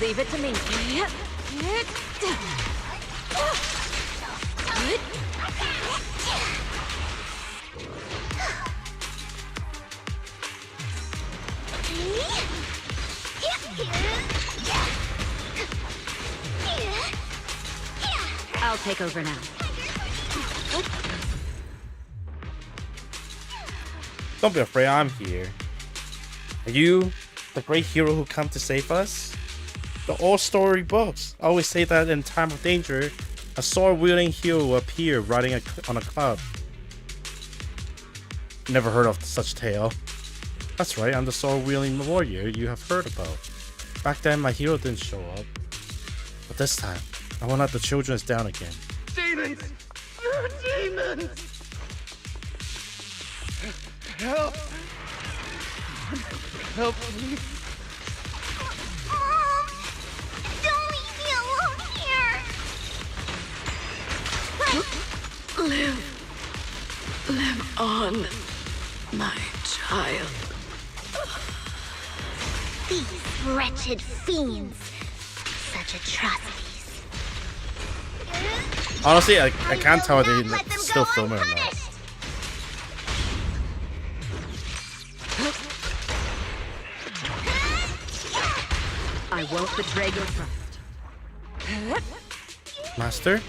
Leave it to me. I'll take over now. Don't be afraid, I'm here. Are you the great hero who come to save us? The old story books always say that in time of danger, a sword-wielding hero will appear riding on a cloud. Never heard of such tale. That's right, I'm the sword-wielding warrior you have heard about. Back then, my hero didn't show up. But this time, I won't let the children's down again. Demons! You're demons! Help! Help me! Mom! Don't leave me alone here! Live on, my child. These wretched fiends. Such atrocities. Honestly, I can't tell if Let they them still go filming or not. unpunished. I won't betray your trust. Master?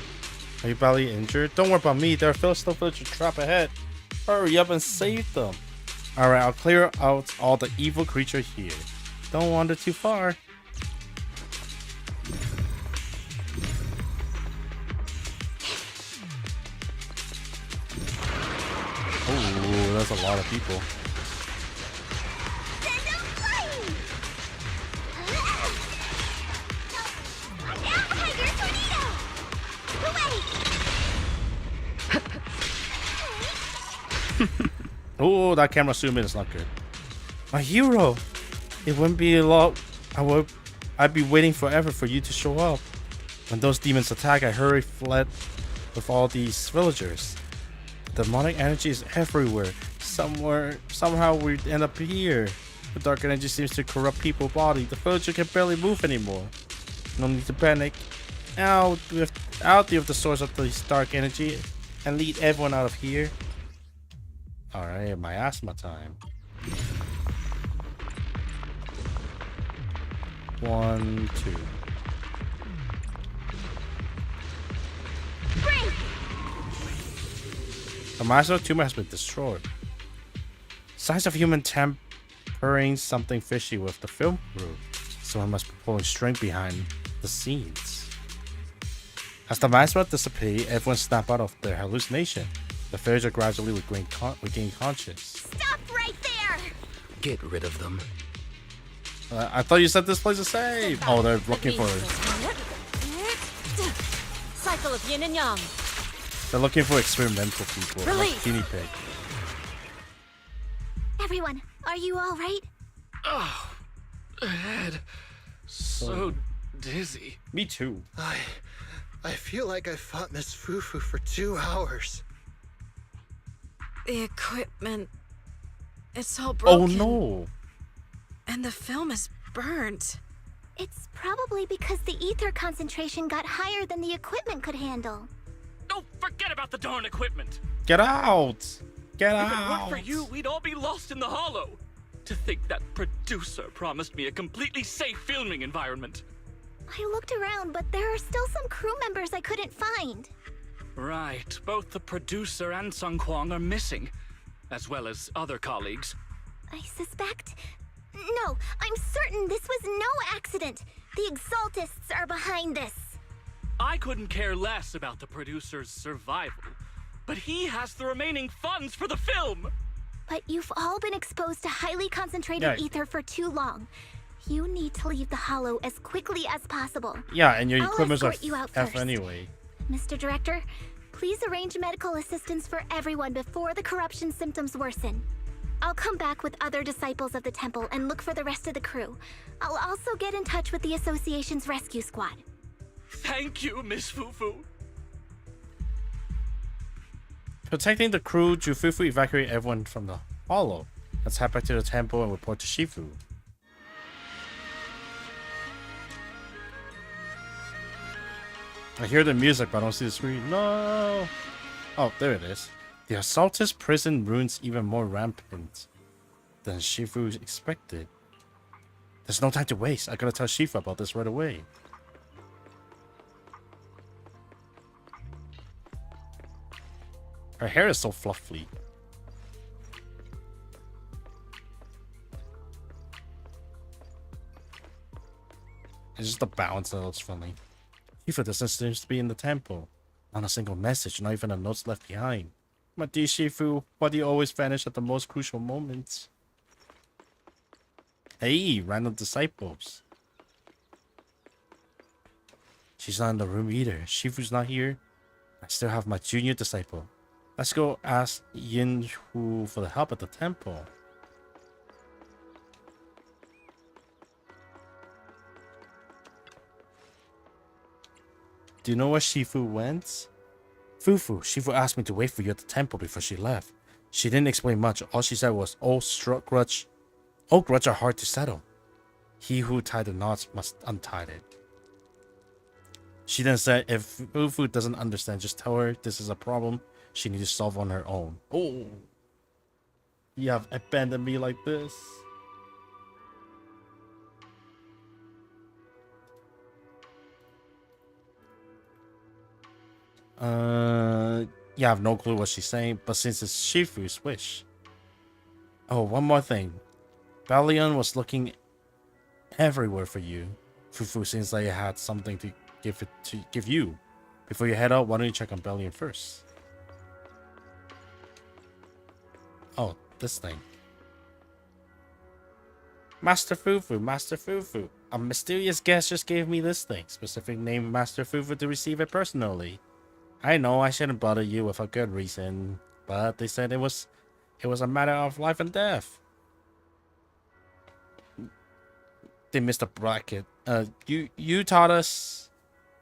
Are you badly injured? Don't worry about me, there are still villager trap ahead. Hurry up and save them. Alright, I'll clear out all the evil creatures here. Don't wander too far. Oh, that's a lot of people. Send them flying! I'm down behind your tornado! Away! Oh, that camera zoom in is not good. My hero! It wouldn't be a lot. I'd be waiting forever for you to show up. When those demons attack, I fled with all these villagers. The demonic energy is everywhere. Somehow we end up here. The dark energy seems to corrupt people's body. The villager can barely move anymore. No need to panic. I'll deal with the source of this dark energy and lead everyone out of here. Alright, my asthma time. 1, 2. Break! The master tumor has been destroyed. Signs of human tampering something fishy with the film crew. Someone must be pulling string behind the scenes. As the miasma dissipate, everyone snap out of their hallucination. The fairies are gradually regain conscious. Stop right there! Get rid of them. I thought you said this place is safe. Oh, they're looking for Cycle of yin and yang. They're looking for experimental people, like guinea pig. Everyone, are you all right? Oh, head. So dizzy. Me too. I feel like I fought Miss Fufu for 2 hours. The equipment. It's all Oh broken. no. And the film is burnt. It's probably because the ether concentration got higher than the equipment could handle. Oh, forget about the darn equipment. Get out! Get If it out! weren't for you, we'd all be lost in the hollow. To think that producer promised me a completely safe filming environment. I looked around, but there are still some crew members I couldn't find. Right, both the producer and Sung Kwang are missing, as well as other colleagues. I suspect... No, I'm certain this was no accident. The Exaltists are behind this. I couldn't care less about the producer's survival, but he has the remaining funds for the film. But you've all been exposed to highly concentrated ether for too long. You need to leave the hollow as quickly as possible. Yeah, and your I'll equipment's are escort you out F first. anyway. Mr. Director, please arrange medical assistance for everyone before the corruption symptoms worsen. I'll come back with other disciples of the temple and look for the rest of the crew. I'll also get in touch with the association's rescue squad. Thank you, Miss Fufu. Protecting the crew, Jufufu evacuate everyone from the hollow. Let's head back to the temple and report to Shifu. I hear the music, but I don't see the screen. No! Oh, there it is. The Assaultist prison ruins even more rampant than Shifu expected. There's no time to waste. I gotta tell Shifu about this right away. Her hair is so fluffy. It's just the balance that looks funny. Shifu doesn't seem to be in the temple. Not a single message, not even a note left behind. My dear Shifu, why do you always vanish at the most crucial moments? Hey, random disciples. She's not in the room either. Shifu's not here. I still have my junior disciple. Let's go ask Yin Hu for the help at the temple. Do you know where Shifu went? Fufu, Shifu asked me to wait for you at the temple before she left. She didn't explain much. All she said was, old grudge are hard to settle. He who tied the knots must untie it. She then said, if Fufu doesn't understand, just tell her this is a problem she needs to solve on her own. Oh, you have abandoned me like this. Yeah, I have no clue what she's saying, but since it's Shifu's wish. Oh, one more thing. Balion was looking everywhere for you. Fufu seems like it had something to give you. Before you head out, why don't you check on Balion first? Oh, this thing. Master Fufu, Master Fufu. A mysterious guest just gave me this thing. Specific name Master Fufu to receive it personally. I know I shouldn't bother you with a good reason, but they said it was a matter of life and death. They missed a bracket. You taught us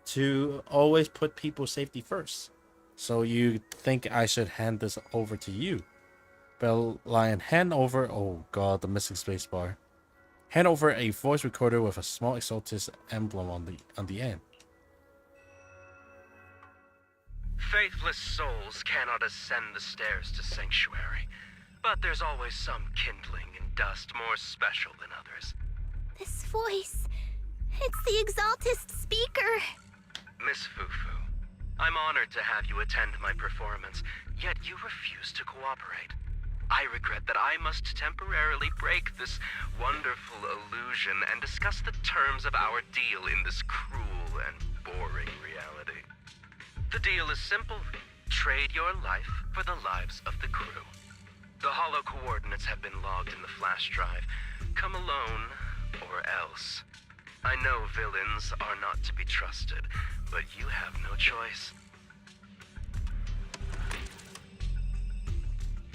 to always put people's safety first. So you think I should hand this over to you? Lion, hand over. Oh god, the missing spacebar. Hand over a voice recorder with a small exalted emblem on the end. Faithless souls cannot ascend the stairs to sanctuary, but there's always some kindling in dust more special than others. This voice, it's the Exaltist speaker. Miss Fufu, I'm honored to have you attend my performance, yet you refuse to cooperate. I regret that I must temporarily break this wonderful illusion and discuss the terms of our deal in this cruel and boring reality. The deal is simple. Trade your life for the lives of the crew. The hollow coordinates have been logged in the flash drive. Come alone, or else. I know villains are not to be trusted, but you have no choice.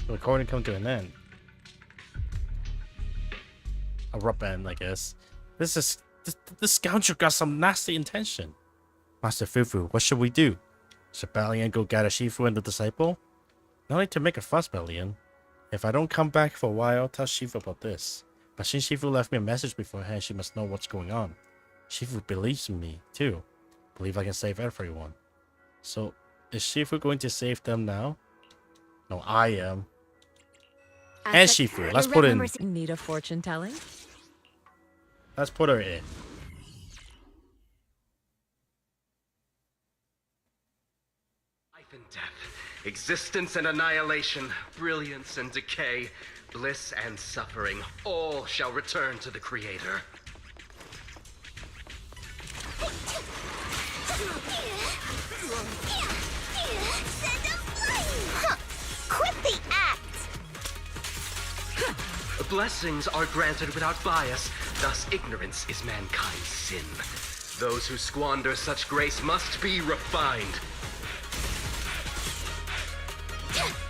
The recording come to an end. A rough end, I guess. This scoundrel got some nasty intention. Master Fufu, what should we do? Should Balian go gather Shifu and the disciple? No need to make a fuss, Balian. If I don't come back for a while, tell Shifu about this. But since Shifu left me a message beforehand, she must know what's going on. Shifu believes in me, too. Believe I can save everyone. So, is Shifu going to save them now? No, I am. And Shifu, let's put in. Need a fortune telling? Let's put her in. Life and death, existence and annihilation, brilliance and decay, bliss and suffering, all shall return to the Creator. Quit the act! Blessings are granted without bias, thus ignorance is mankind's sin. Those who squander such grace must be refined.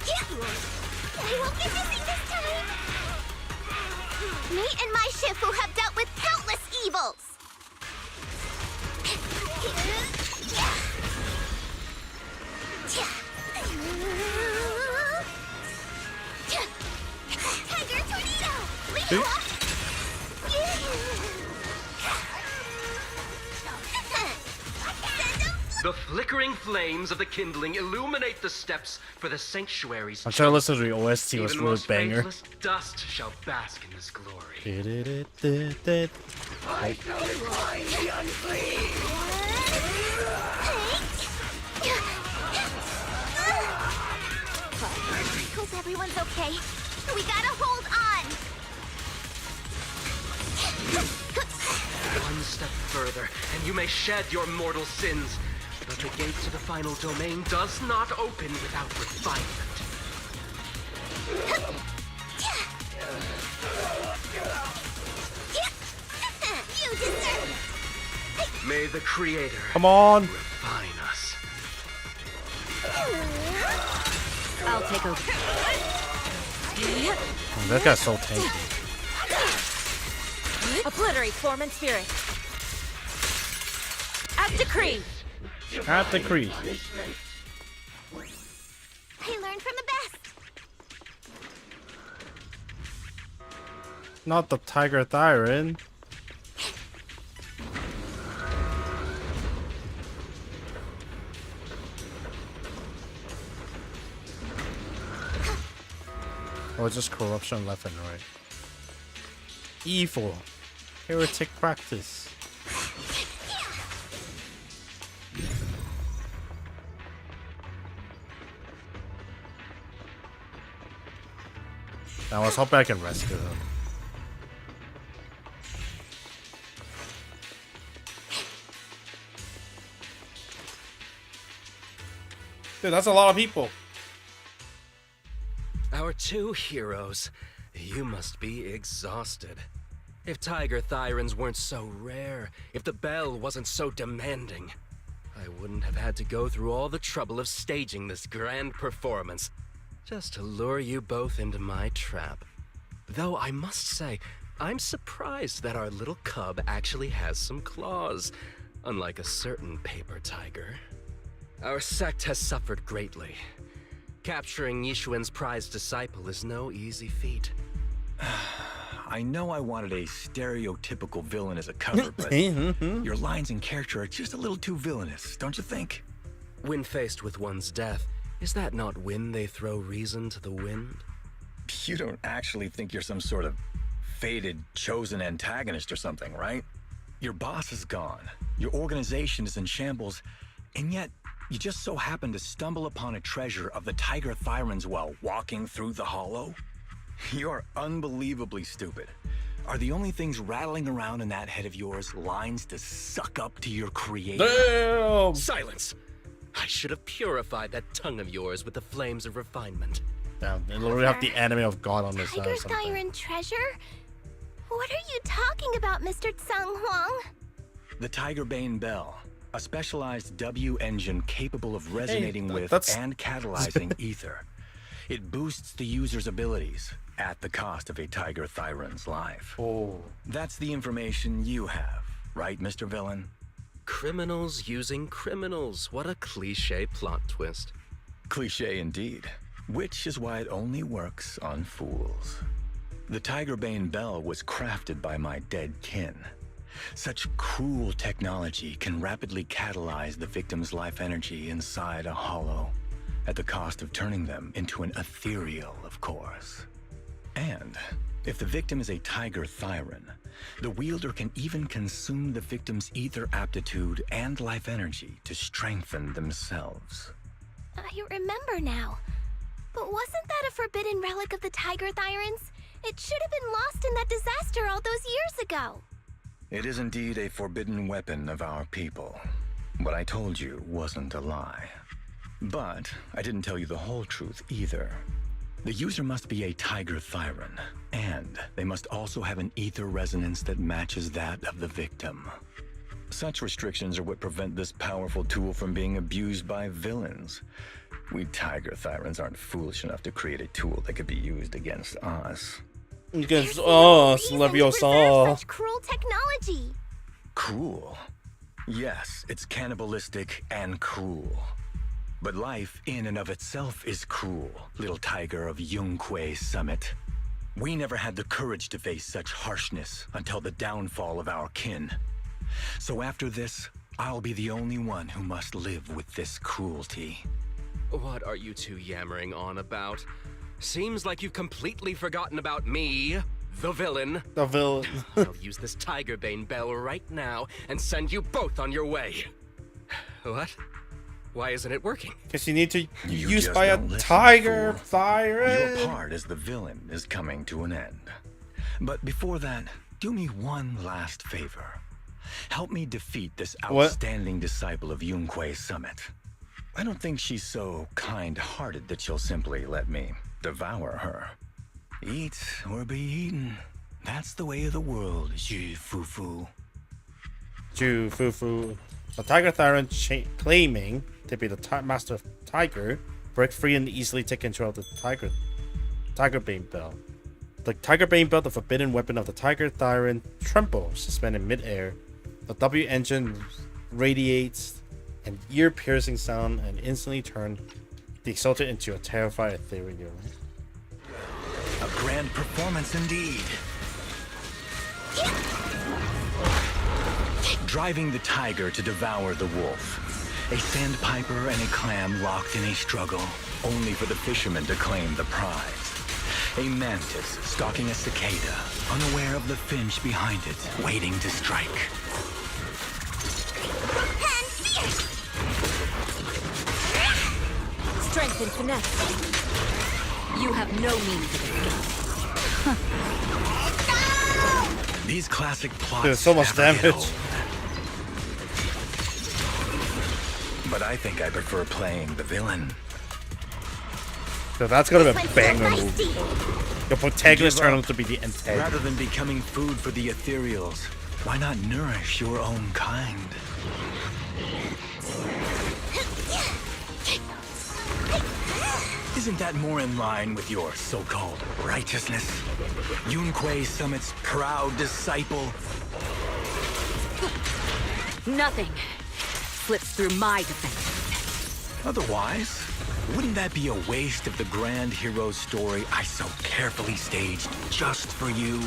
I won't be missing this time! Me and my Shifu have dealt with countless evils! Tiger Tornado! Lead off! The flickering flames of the kindling illuminate the steps for the sanctuary's. I'm trying to listen to the OST. Was Even really most banger. faithless dust shall bask in this glory. I shall define the unclean! shed your mortal sins. But the gate to the final domain does not open without refinement. You deserve it. May the Creator Come on. refine us. I'll take over. Oh, that guy's so tanky. Obliterate form and spirit. At decree. At the creek. I learned from the best. Not the Tiger Thyron. Oh, just corruption left and right. Evil. Heretic practice. Now let's hope I can rescue him. Dude, that's a lot of people. Our two heroes. You must be exhausted. If Tiger Thyrans weren't so rare, if the bell wasn't so demanding, I wouldn't have had to go through all the trouble of staging this grand performance just to lure you both into my trap. Though I must say, I'm surprised that our little cub actually has some claws, unlike a certain paper tiger. Our sect has suffered greatly. Capturing Yishuan's prized disciple is no easy feat. I know I wanted a stereotypical villain as a cover, but your lines and character are just a little too villainous, don't you think? When faced with one's death, is that not when they throw reason to the wind? You don't actually think you're some sort of fated, chosen antagonist or something, right? Your boss is gone, your organization is in shambles, and yet you just so happen to stumble upon a treasure of the Tiger Thyrans while walking through the hollow? You're unbelievably stupid. Are the only things rattling around in that head of yours lines to suck up to your creator? Damn! Silence! I should have purified that tongue of yours with the flames of refinement. Damn, they literally have the enemy of God on this side Tiger or something. Thyran treasure? What are you talking about, Mr. Tsung Huang? The Tigerbane Bell, a specialized W engine capable of resonating with that's- and catalyzing ether. It boosts the user's abilities at the cost of a Tiger Thyran's life. Oh. That's the information you have, right, Mr. Villain? Criminals using criminals. What a cliche plot twist. Cliche indeed, which is why it only works on fools. The Tigerbane Bell was crafted by my dead kin. Such cruel technology can rapidly catalyze the victim's life energy inside a hollow, at the cost of turning them into an ethereal, of course. And if the victim is a Tiger Thyran, the wielder can even consume the victim's ether aptitude and life energy to strengthen themselves. I remember now. But wasn't that a forbidden relic of the Tiger Thyrans? It should have been lost in that disaster all those years ago. It is indeed a forbidden weapon of our people. What I told you wasn't a lie. But I didn't tell you the whole truth either. The user must be a Tiger Thyran, and they must also have an ether resonance that matches that of the victim. Such restrictions are what prevent this powerful tool from being abused by villains. We Tiger Thyrans aren't foolish enough to create a tool that could be used against us. Against There's no us, reason to preserve Leviosa. such cruel technology. Cruel? Yes, it's cannibalistic and cruel. But life in and of itself is cruel, little tiger of Yunquay Summit. We never had the courage to face such harshness until the downfall of our kin. So after this, I'll be the only one who must live with this cruelty. What are you two yammering on about? Seems like you've completely forgotten about me, the villain. The villain. I'll use this Tigerbane Bell right now and send you both on your way. What? Why isn't it working? Because you need to You use just by a don't listen, Tiger fool. Thyran. Your part as the villain is coming to an end. But before that, do me one last favor. Help me defeat this What? outstanding disciple of Yunque's summit. I don't think she's so kind-hearted that she'll simply let me devour her. Eat or be eaten. That's the way of the world, Zhu Fufu. Zhu Fufu. The Tiger Tyrant claiming to be the master of Tiger break free and easily take control of the Tiger Bane Bell. The Tiger Bane Bell, the forbidden weapon of the Tiger Tyrant, trembles, suspended in midair. The W engine radiates an ear-piercing sound and instantly turns the Exalted into a terrified ethereal. A grand performance indeed. Driving the tiger to devour the wolf. A sandpiper and a clam locked in a struggle, only for the fisherman to claim the prize. A mantis stalking a cicada, unaware of the finch behind it, waiting to strike. And fierce! Strength and finesse. You have no means of escape. These classic plots There's so much never get damage. old. But I think I prefer playing the villain. So that's gonna be a Went so banger feisty. movie. The protagonist Give turned up. out to be the antagonist. Rather than becoming food for the ethereals, why not nourish your own kind? Isn't that more in line with your so-called righteousness? Yunque Summit's proud disciple? Nothing slips through my defense. Otherwise, wouldn't that be a waste of the grand hero story I so carefully staged just for you?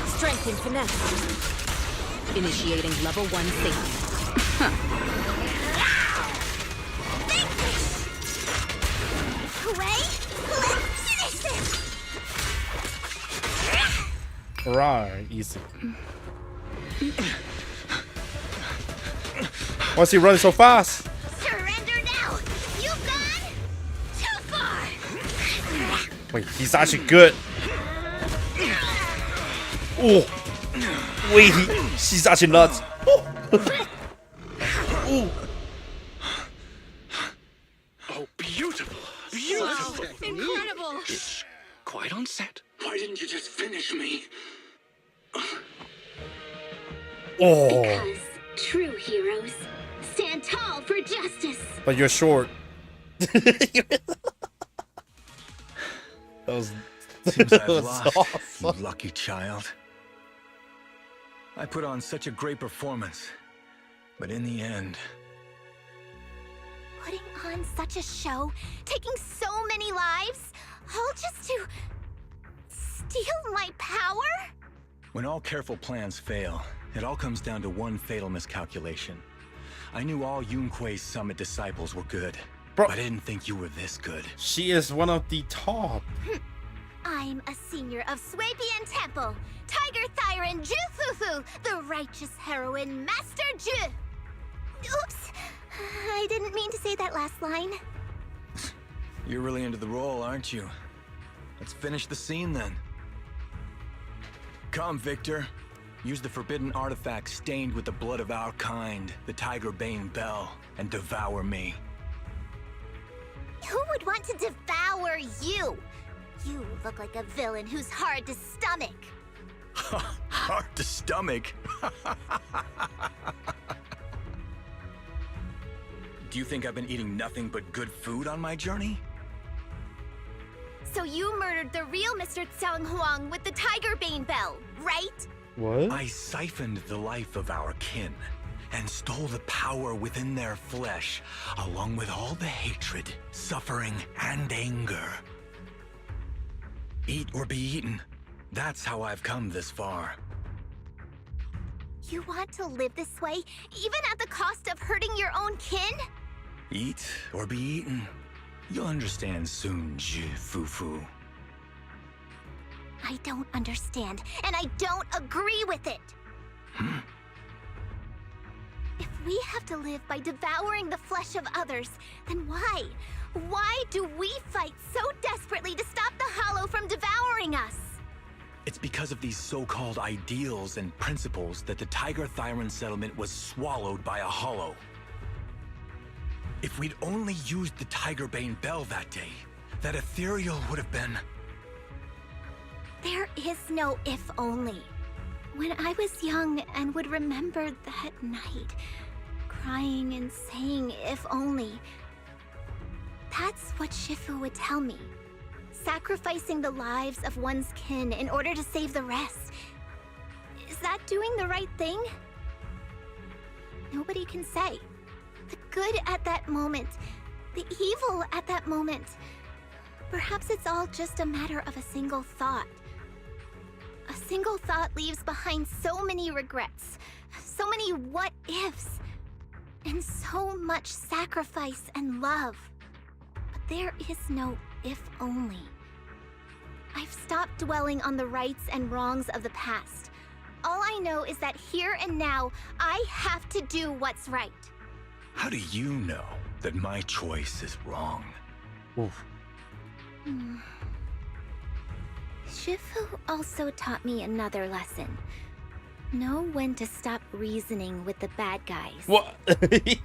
Strength and finesse. Initiating level 1 safety. Let's finish this! Right, easy. Why is he running so fast? Surrender now! You've gone too far! Wait, he's actually good. Oh, wait, she's actually nuts. Oh. Oh, beautiful. Beautiful. Incredible! Quite on set. Why didn't you just finish me? Oh, Because true heroes stand tall for justice. but you're short. That was, Seems that I've was lost, awesome. you lucky child. I put on such a great performance, but in the end, Putting on such a show, taking so many lives, all just to steal my power? when all careful plans fail, it all comes down to one fatal miscalculation. I knew all Yunque's Summit disciples were good, Bro. but I didn't think you were this good. She is one of the top. I'm a senior of Swabian Temple, Tiger Thyron Jufufu, the righteous heroine Master Ju. Oops, I didn't mean to say that last line. You're really into the role, aren't you? Let's finish the scene then. Come, Victor. Use the forbidden artifact stained with the blood of our kind, the Tiger Bane Bell, and devour me. Who would want to devour you? You look like a villain who's hard to stomach. Hard to stomach. Do you think I've been eating nothing but good food on my journey? So you murdered the real Mr. Tsang Huang with the Tiger Bane Bell, right? What? I siphoned the life of our kin and stole the power within their flesh, along with all the hatred, suffering, and anger. Eat or be eaten. That's how I've come this far. You want to live this way, even at the cost of hurting your own kin? Eat or be eaten. You'll understand soon, Zhi Fufu. I don't understand, and I don't agree with it. If If we have to live by devouring the flesh of others, then why? Why do we fight so desperately to stop the Hollow from devouring us? It's because of these so-called ideals and principles that the Tiger Thyron settlement was swallowed by a Hollow. If we'd only used the Tigerbane Bell that day, that ethereal would have been... There is no if only. When I was young and would remember that night, crying and saying if only, that's what Shifu would tell me. Sacrificing the lives of one's kin in order to save the rest. Is that doing the right thing? Nobody can say. The good at that moment, the evil at that moment. Perhaps it's all just a matter of a single thought. A single thought leaves behind so many regrets, so many what-ifs, and so much sacrifice and love. But there is no if only. I've stopped dwelling on the rights and wrongs of the past. All I know is that here and now, I have to do what's right. How do you know that my choice is wrong? Oof. Shifu also taught me another lesson. Know when to stop reasoning with the bad guys. What?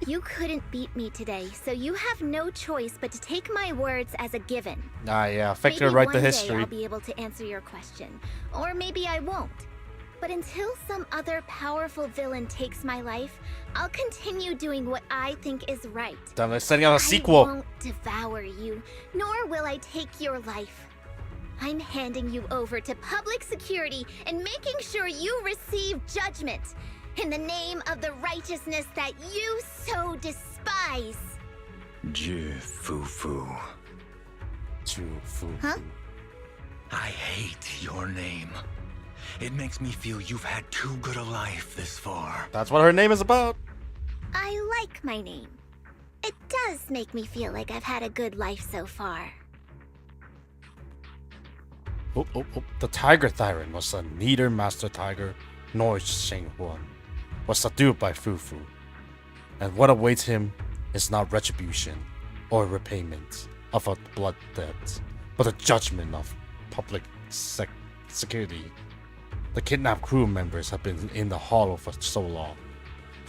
You couldn't beat me today, so you have no choice but to take my words as a given. Ah, yeah, Factor Maybe write the one day history. I'll be able to answer your question, or maybe I won't. But until some other powerful villain takes my life, I'll continue doing what I think is right. Damn, they're setting out a sequel. I won't devour you, nor will I take your life. I'm handing you over to public security and making sure you receive judgment in the name of the righteousness that you so despise. Fufu. Fufu. Huh? I hate your name. It makes me feel you've had too good a life this far. That's what her name is about. I like my name. It does make me feel like I've had a good life so far. The Tiger Thyron was a neither Master Tiger nor Shenghuan, was subdued by Fufu. And what awaits him is not retribution or repayment of a blood debt, but a judgment of public security. The kidnapped crew members have been in the Hollow for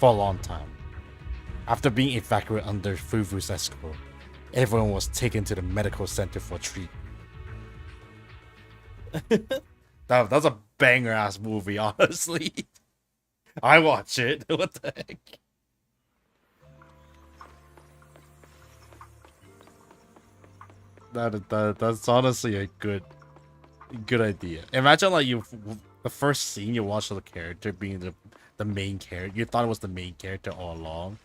a long time. After being evacuated under Fufu's escort, everyone was taken to the medical center for treatment. That's a banger ass movie, honestly. I watch it. What the heck? That's honestly a good idea. Imagine like the first scene you watch of the character being the main character. You thought it was the main character all along,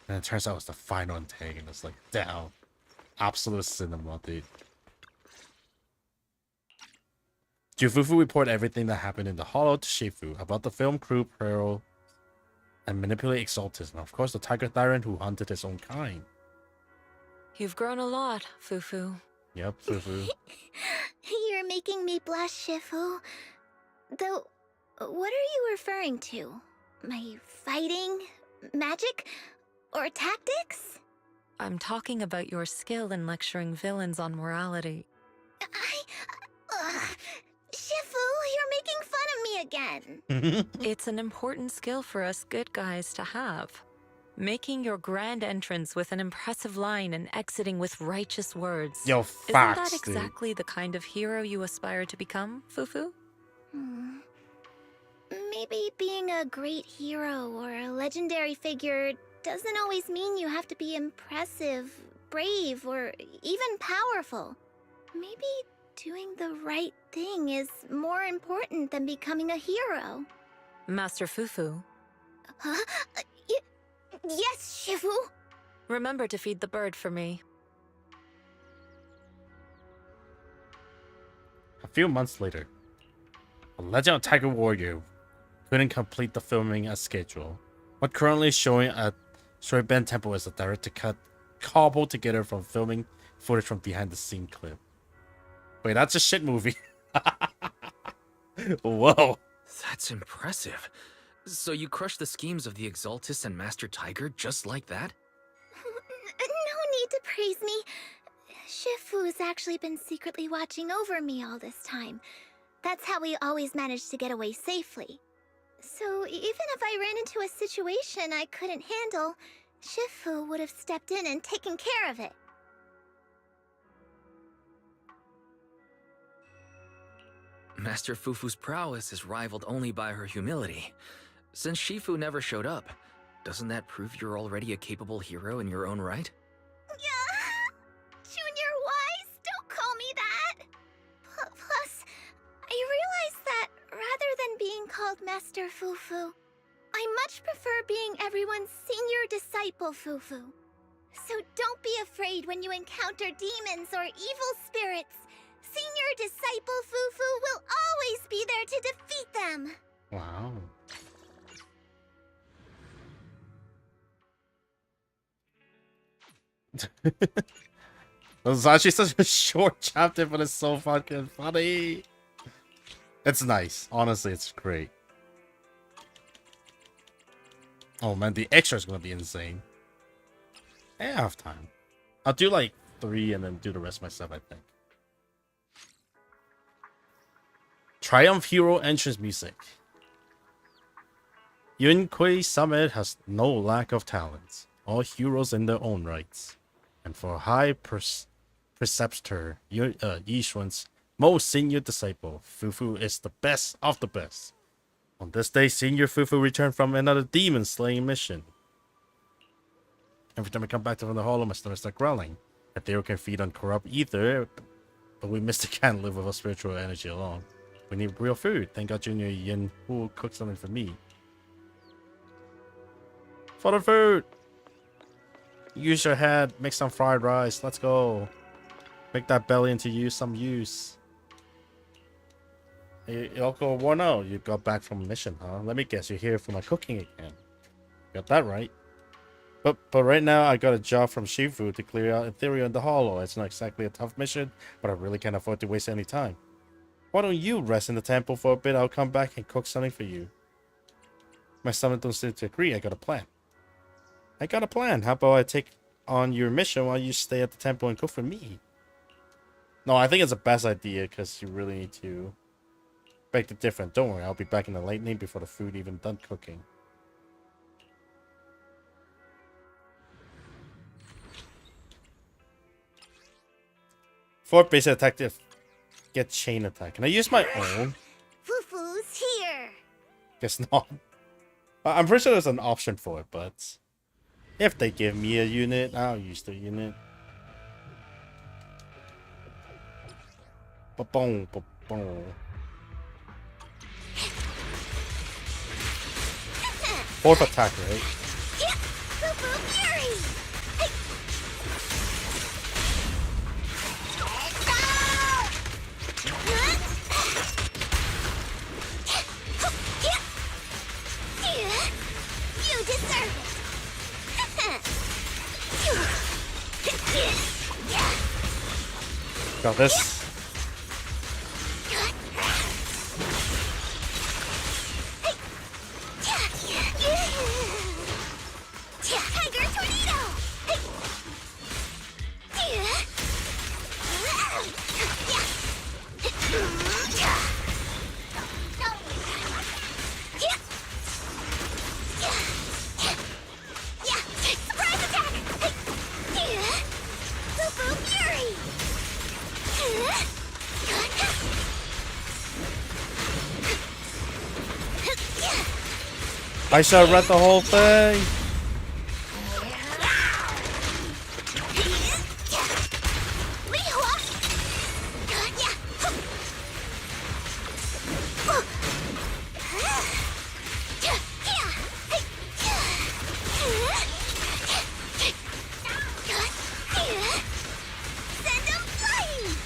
and it turns out it was the final antagonist. Like, damn, absolute cinema, dude. Fufu report everything that happened in the Hollow to Shifu about the film crew peril and manipulate Exaltus, and of course the Tiger Thyron who hunted his own kind. You've grown a lot, Fufu. Yep, Fufu. You're making me blush, Shifu. Though, what are you referring to? My fighting? Magic? Or tactics? I'm talking about your skill in lecturing villains on morality. Shifu, you're making fun of me again. It's an important skill for us good guys to have. Making your grand entrance with an impressive line and exiting with righteous words. Yo, facts, Isn't that exactly dude. the kind of hero you aspire to become, Fufu? Maybe being a great hero or a legendary figure doesn't always mean you have to be impressive, brave, or even powerful. Maybe doing the right thing is more important than becoming a hero. Master Fufu. Huh? Yes, Shifu. Remember to feed the bird for me. A few months later, a Legend of Tiger Warrior couldn't complete the filming as scheduled. What currently is showing at Shui Ben Temple is a direct-to-cut cobbled together from filming footage from behind-the-scene clip. Wait, that's a shit movie. Whoa. That's impressive. So you crushed the schemes of the Exaltus and Master Tiger just like that? No need to praise me. Shifu's actually been secretly watching over me all this time. That's how we always managed to get away safely. So even if I ran into a situation I couldn't handle, Shifu would have stepped in and taken care of it. Master Fufu's prowess is rivaled only by her humility. Since Shifu never showed up, doesn't that prove you're already a capable hero in your own right? Junior Wise, don't call me that! Plus, I realize that rather than being called Master Fufu, I much prefer being everyone's senior disciple Fufu. So don't be afraid when you encounter demons or evil spirits. Senior disciple Fufu will always be there to defeat them. Wow. It was actually such a short chapter, but it's so fucking funny. It's nice. Honestly, it's great. Oh man, the extra is gonna be insane. I have time. I'll do like 3 and then do the rest myself, I think. Triumph Hero entrance music. Yunkui Summit has no lack of talents, all heroes in their own rights. And for High Preceptor Yishuan's most senior disciple, Fufu is the best of the best. On this day, Senior Fufu returned from another demon slaying mission. Every time I come back from the hollow, my stomach starts growling. Ethereal can feed on corrupt ether, but we Mr. can't live with our spiritual energy alone. We need real food. Thank God Junior Yin Hu cooked something for me. For the food! Use your head. Make some fried rice. Let's go. Make that belly into some use. Hey, Yoko Wano, you got back from a mission, huh? Let me guess, you're here for my cooking again. Got that right. But right now, I got a job from Shifu to clear out Ethereal in the Hollow. It's not exactly a tough mission, but I really can't afford to waste any time. Why don't you rest in the temple for a bit? I'll come back and cook something for you. My stomach don't seem to agree. I got a plan. How about I take on your mission while you stay at the temple and cook for me? No, I think it's the best idea because you really need to make it different. Don't worry, I'll be back in the lightning before the food even done cooking. Fourth basic attack. Get chain attack. Can I use my own? Fufu's here. Guess not. I'm pretty sure there's an option for it, but if they give me a unit, I'll use the unit. Ba-boom, ba-boom. Fourth attack, right? Fufu Fury! You deserve it! Got this. Tiger Tornado! Surprise attack! Fufu Fury! I shall read the whole thing. Send them flying!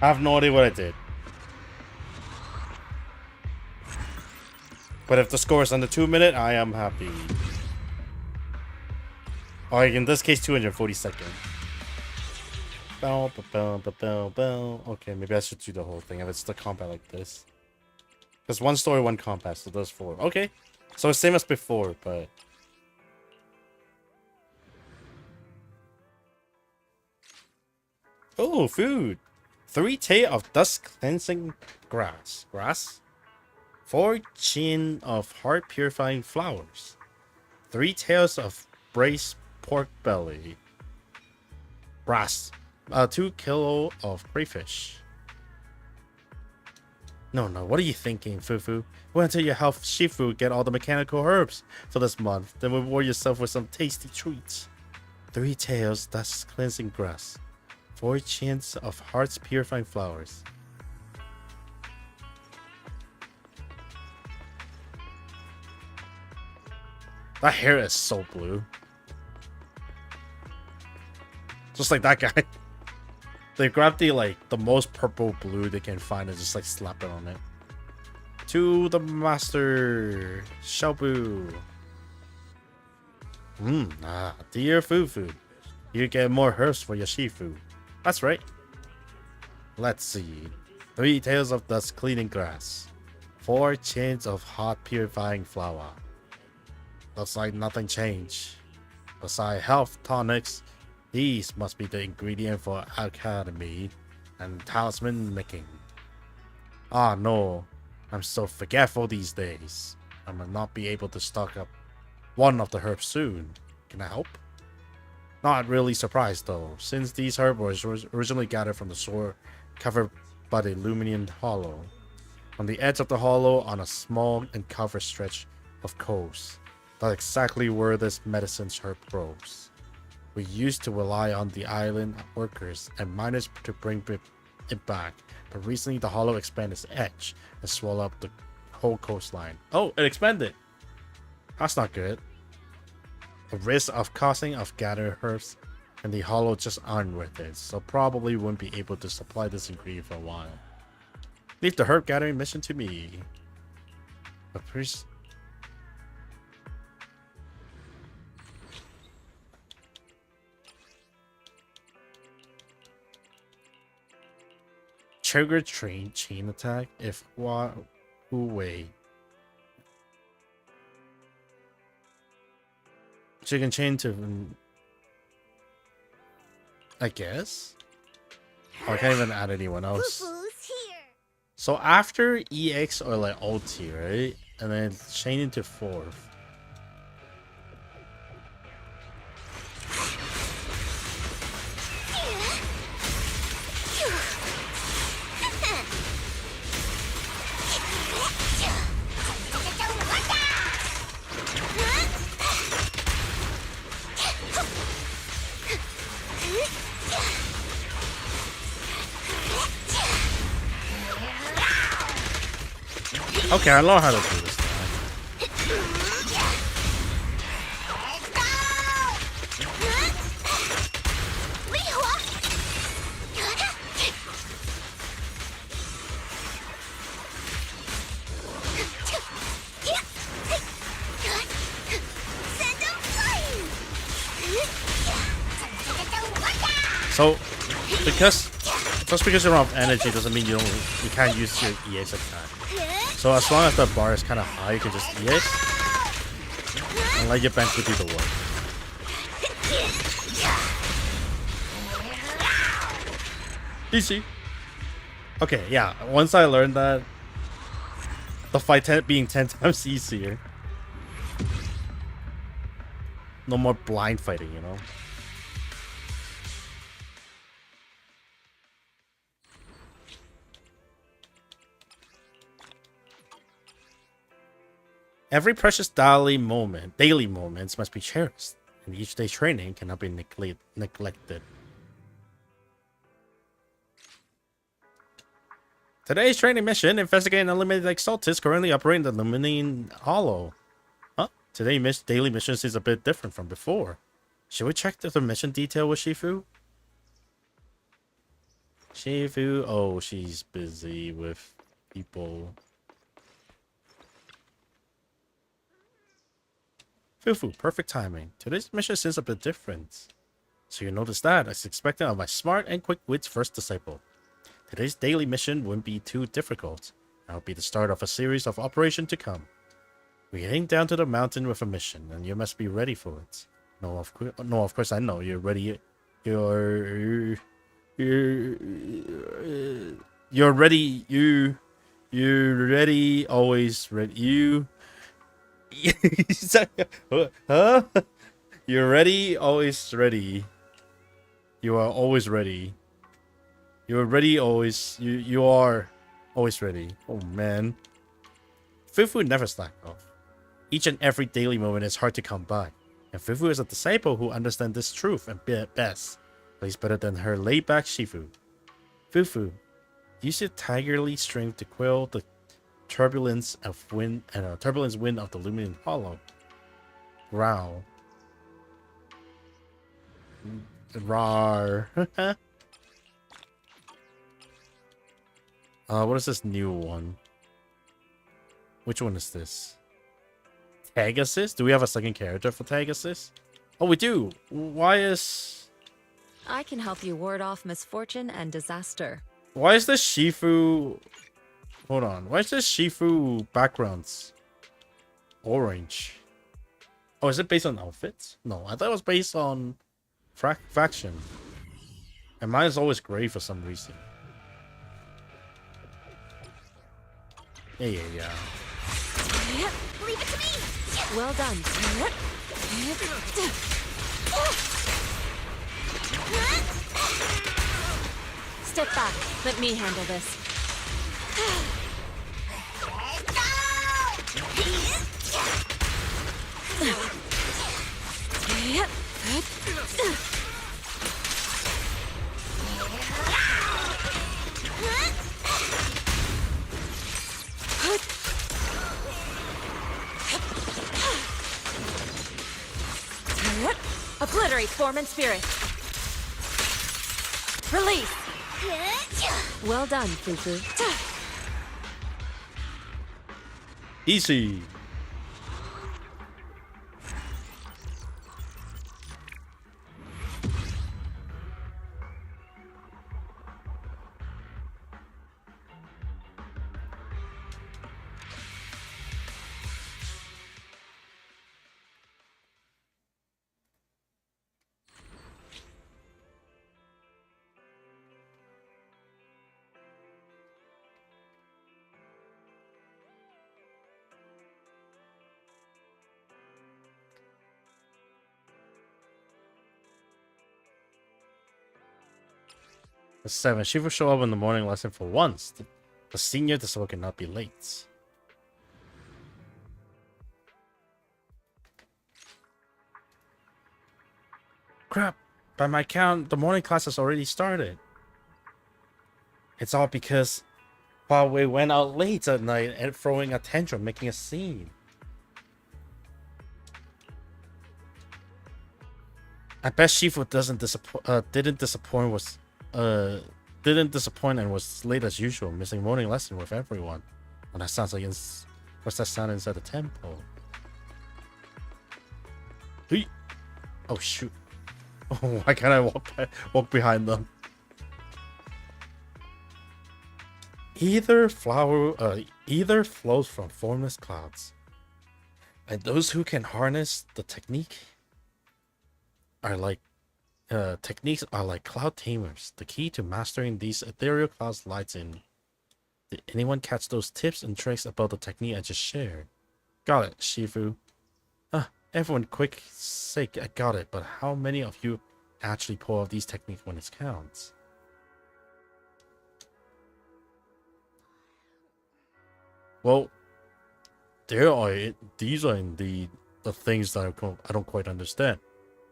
I have no idea what I did. But if the score is under 2 minutes, I am happy. Or in this case, 240 seconds. Bow, bow, bow, bow, bow, bow. Okay, maybe I should do the whole thing if it's the combat like this. Because one story, one combat, so those 4. Okay. So it's same as before, but... Oh, food! 3 tail of dust cleansing grass. Grass? 4 chin of heart purifying flowers. 3 tails of braised pork belly. Brass. 2 kilo of crayfish. No, what are you thinking, Fufu? Wait until you help Shifu get all the mechanical herbs for this month. Then reward yourself with some tasty treats. 3 tails dust cleansing grass. 4 chins of hearts purifying flowers. That hair is so blue. Just like that guy. They grab the most purple blue they can find and just slap it on it. To the master, Xiaobu. Dear Fufu, you get more herbs for your Shifu. That's right. Let's see. 3 tails of dust cleaning grass. 4 chins of hot purifying flower. Looks like nothing changed. Besides health tonics, these must be the ingredient for Academy and talisman making. Ah no, I'm so forgetful these days. I might not be able to stock up one of the herbs soon. Can I help? Not really surprised though, since these herbs were originally gathered from the sword covered by the Luminian Hollow. On the edge of the hollow on a small and covered stretch of coast. That's exactly where this medicine herb grows. We used to rely on the island workers and miners to bring it back, but recently the hollow expanded its edge and swallowed up the whole coastline. Oh, it expanded! That's not good. The risk of causing of gathered herbs and the hollow just aren't worth it, so probably won't be able to supply this ingredient for a while. Leave the herb gathering mission to me. Trigger chain attack if Wei. Chicken chain to, I guess. Oh, I can't even add anyone else. So after EX or ulti, right? And then chain into 4th. Okay, I know how to do this now. So, just because you don't have energy doesn't mean you can't use your EX attack. So as long as the bar is kind of high, you can just EX and let your bench do the work. Easy. Okay, yeah. Once I learned that, the fight being 10 times easier. No more blind fighting, you know. Every precious daily moments must be cherished, and each day's training cannot be neglected. Today's training mission: investigate and eliminate the Exaltists currently operating the Luminian Hollow. Huh? Today's daily mission is a bit different from before. Should we check the mission detail with Shifu? Shifu? Oh, she's busy with people. Fufu, perfect timing. Today's mission seems a bit different. So you notice that, as expected of my smart and quick wit's first disciple. Today's daily mission wouldn't be too difficult. That'll be the start of a series of operations to come. We're heading down to the mountain with a mission, and you must be ready for it. No, of course I know you're ready. You're ready. You're ready. Always ready. Huh? You're ready. Always ready. You are always ready. You're ready. Always. You are always ready. Oh man. Fufu never slack off. Each and every daily moment is hard to come by, and Fufu is a disciple who understands this truth and best. But he's better than her laid-back Shifu. Fufu, use your tigerly strength to quell the turbulence wind of the Luminant Hollow. Growl. Rawr. What is this new one? Which one is this? Tag assist? Do we have a second character for tag assist? Oh, we do. Why is... I can help you ward off misfortune and disaster. Why is this Shifu... Hold on. Why is this Shifu backgrounds orange? Oh, is it based on outfits? No, I thought it was based on faction. And mine is always gray for some reason. Yeah. Leave it to me! Well done. Step back. Let me handle this. Obliterate form and spirit. Release. Well done, Fufu. Easy. The 7. She will show up in the morning lesson for once. The senior disciple cannot be late. Crap. By my count, the morning class has already started. It's all because while we went out late at night and throwing a tantrum, making a scene. I bet Shifu didn't disappoint and was late as usual, missing morning lesson with everyone. Well, that sounds like what's that sound inside the temple? Hey. Oh shoot! Oh, why can't I walk behind them? Either flows from formless clouds, and those who can harness the techniques are like cloud tamers. The key to mastering these ethereal clouds lies in. Did anyone catch those tips and tricks about the technique I just shared? Got it, Shifu. Everyone, quick sake, I got it. But how many of you actually pull off these techniques when it counts? Well, these are indeed the things that I don't quite understand.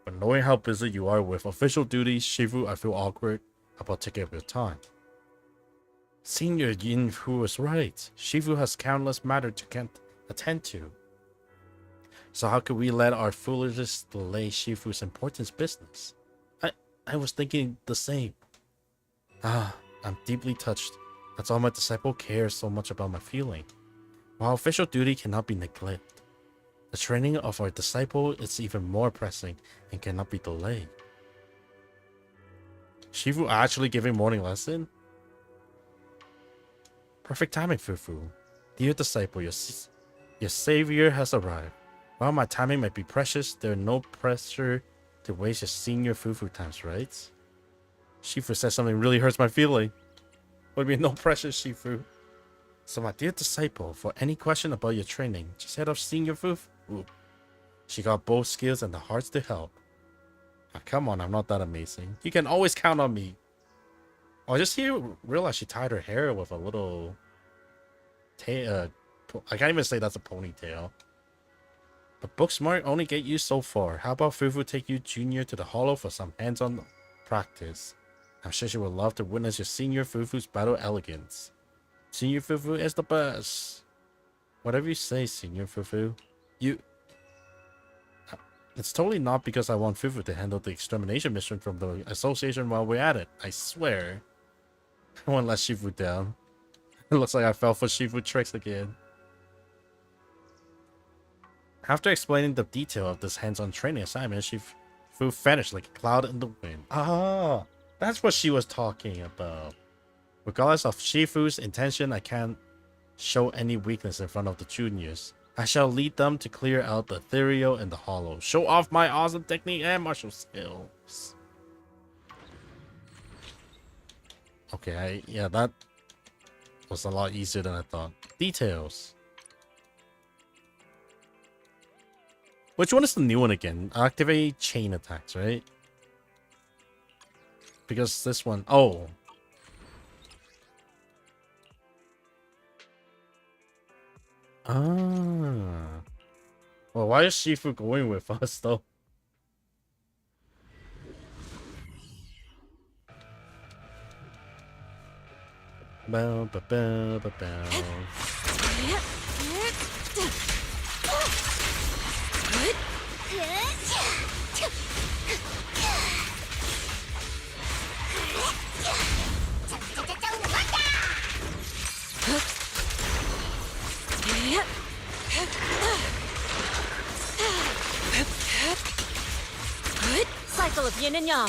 But knowing how busy you are with official duties, Shifu, I feel awkward about taking up your time. Senior Yin Fu was right. Shifu has countless matters to attend to. So how could we let our foolishness delay Shifu's important business? I was thinking the same. I'm deeply touched. That's all my disciple cares so much about my feeling. While official duty cannot be neglected, the training of our disciple is even more pressing and cannot be delayed. Shifu actually giving morning lesson? Perfect timing, Fufu. Dear disciple, your savior has arrived. While my timing might be precious, there is no pressure to waste your senior Fufu times, right? Shifu says something really hurts my feeling. Would be no pressure, Shifu. So my dear disciple, for any question about your training, just head off senior Fufu. She got both skills and the hearts to help. Ah, come on, I'm not that amazing. You can always count on me. Oh, I just realized she tied her hair with a little tail. I can't even say that's a ponytail. But Booksmart only get you so far. How about Fufu take you junior to the Hollow for some hands-on practice? I'm sure she would love to witness your senior Fufu's battle elegance. Senior Fufu is the best. Whatever you say, Senior Fufu. It's totally not because I want Fufu to handle the extermination mission from the association while we're at it. I swear. I won't let Shifu down. It looks like I fell for Shifu tricks again. After explaining the detail of this hands-on training assignment, Shifu vanished like a cloud in the wind. Ah, that's what she was talking about. Regardless of Shifu's intention, I can't show any weakness in front of the juniors. I shall lead them to clear out the ethereal and the hollow. Show off my awesome technique and martial skills. Okay, yeah, that was a lot easier than I thought. Details. Which one is the new one again? Activate chain attacks, right? Because this one... Oh. Ah. Well, why is Shifu going with us, though? Bow, ba, bow, ba, bow. Cycle of yin and yang.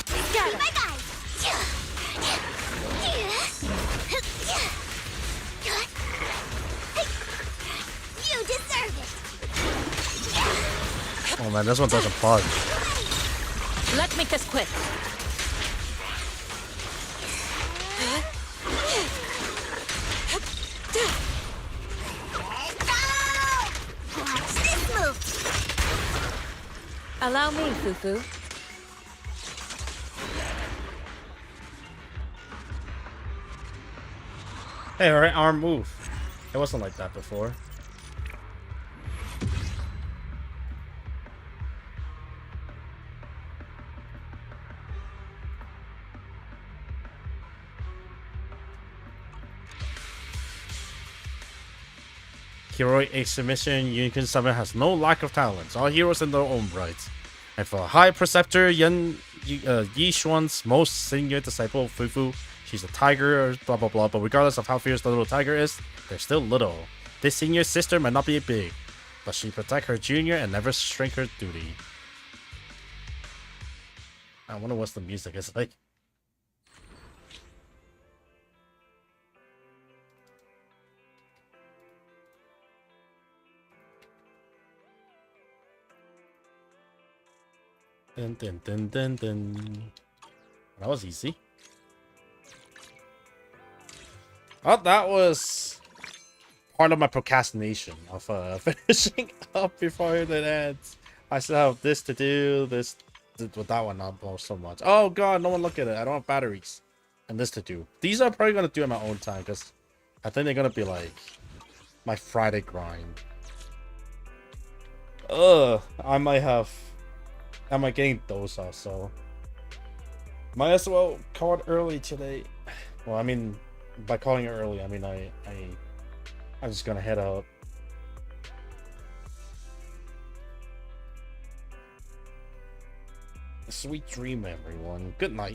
Scatter. You deserve it. Oh man, this one doesn't punch. Let's make this quick. Watch this move. Allow me, Fufu. Hey, alright, arm move. It wasn't like that before. Heroic Ace submission, Unicorn Summon has no lack of talents, all heroes in their own rights. And for High Preceptor Yi Xuan's most senior disciple, Fufu, she's a tiger, or blah blah blah, but regardless of how fierce the little tiger is, they're still little. This senior sister might not be big, but she protect her junior and never shrink her duty. I wonder what the music is like. Dun, dun, dun, dun, dun. That was easy. Oh, that was part of my procrastination of finishing up before it ends. I still have this to do, this with that one not so much. Oh god, no one look at it. I don't have batteries. And this to do. These are probably gonna do in my own time because I think they're gonna be like my Friday grind. I might getting those also. Might as well call it early today. Well, I mean, by calling it early, I mean I'm just gonna head out. Sweet dream, everyone. Good night.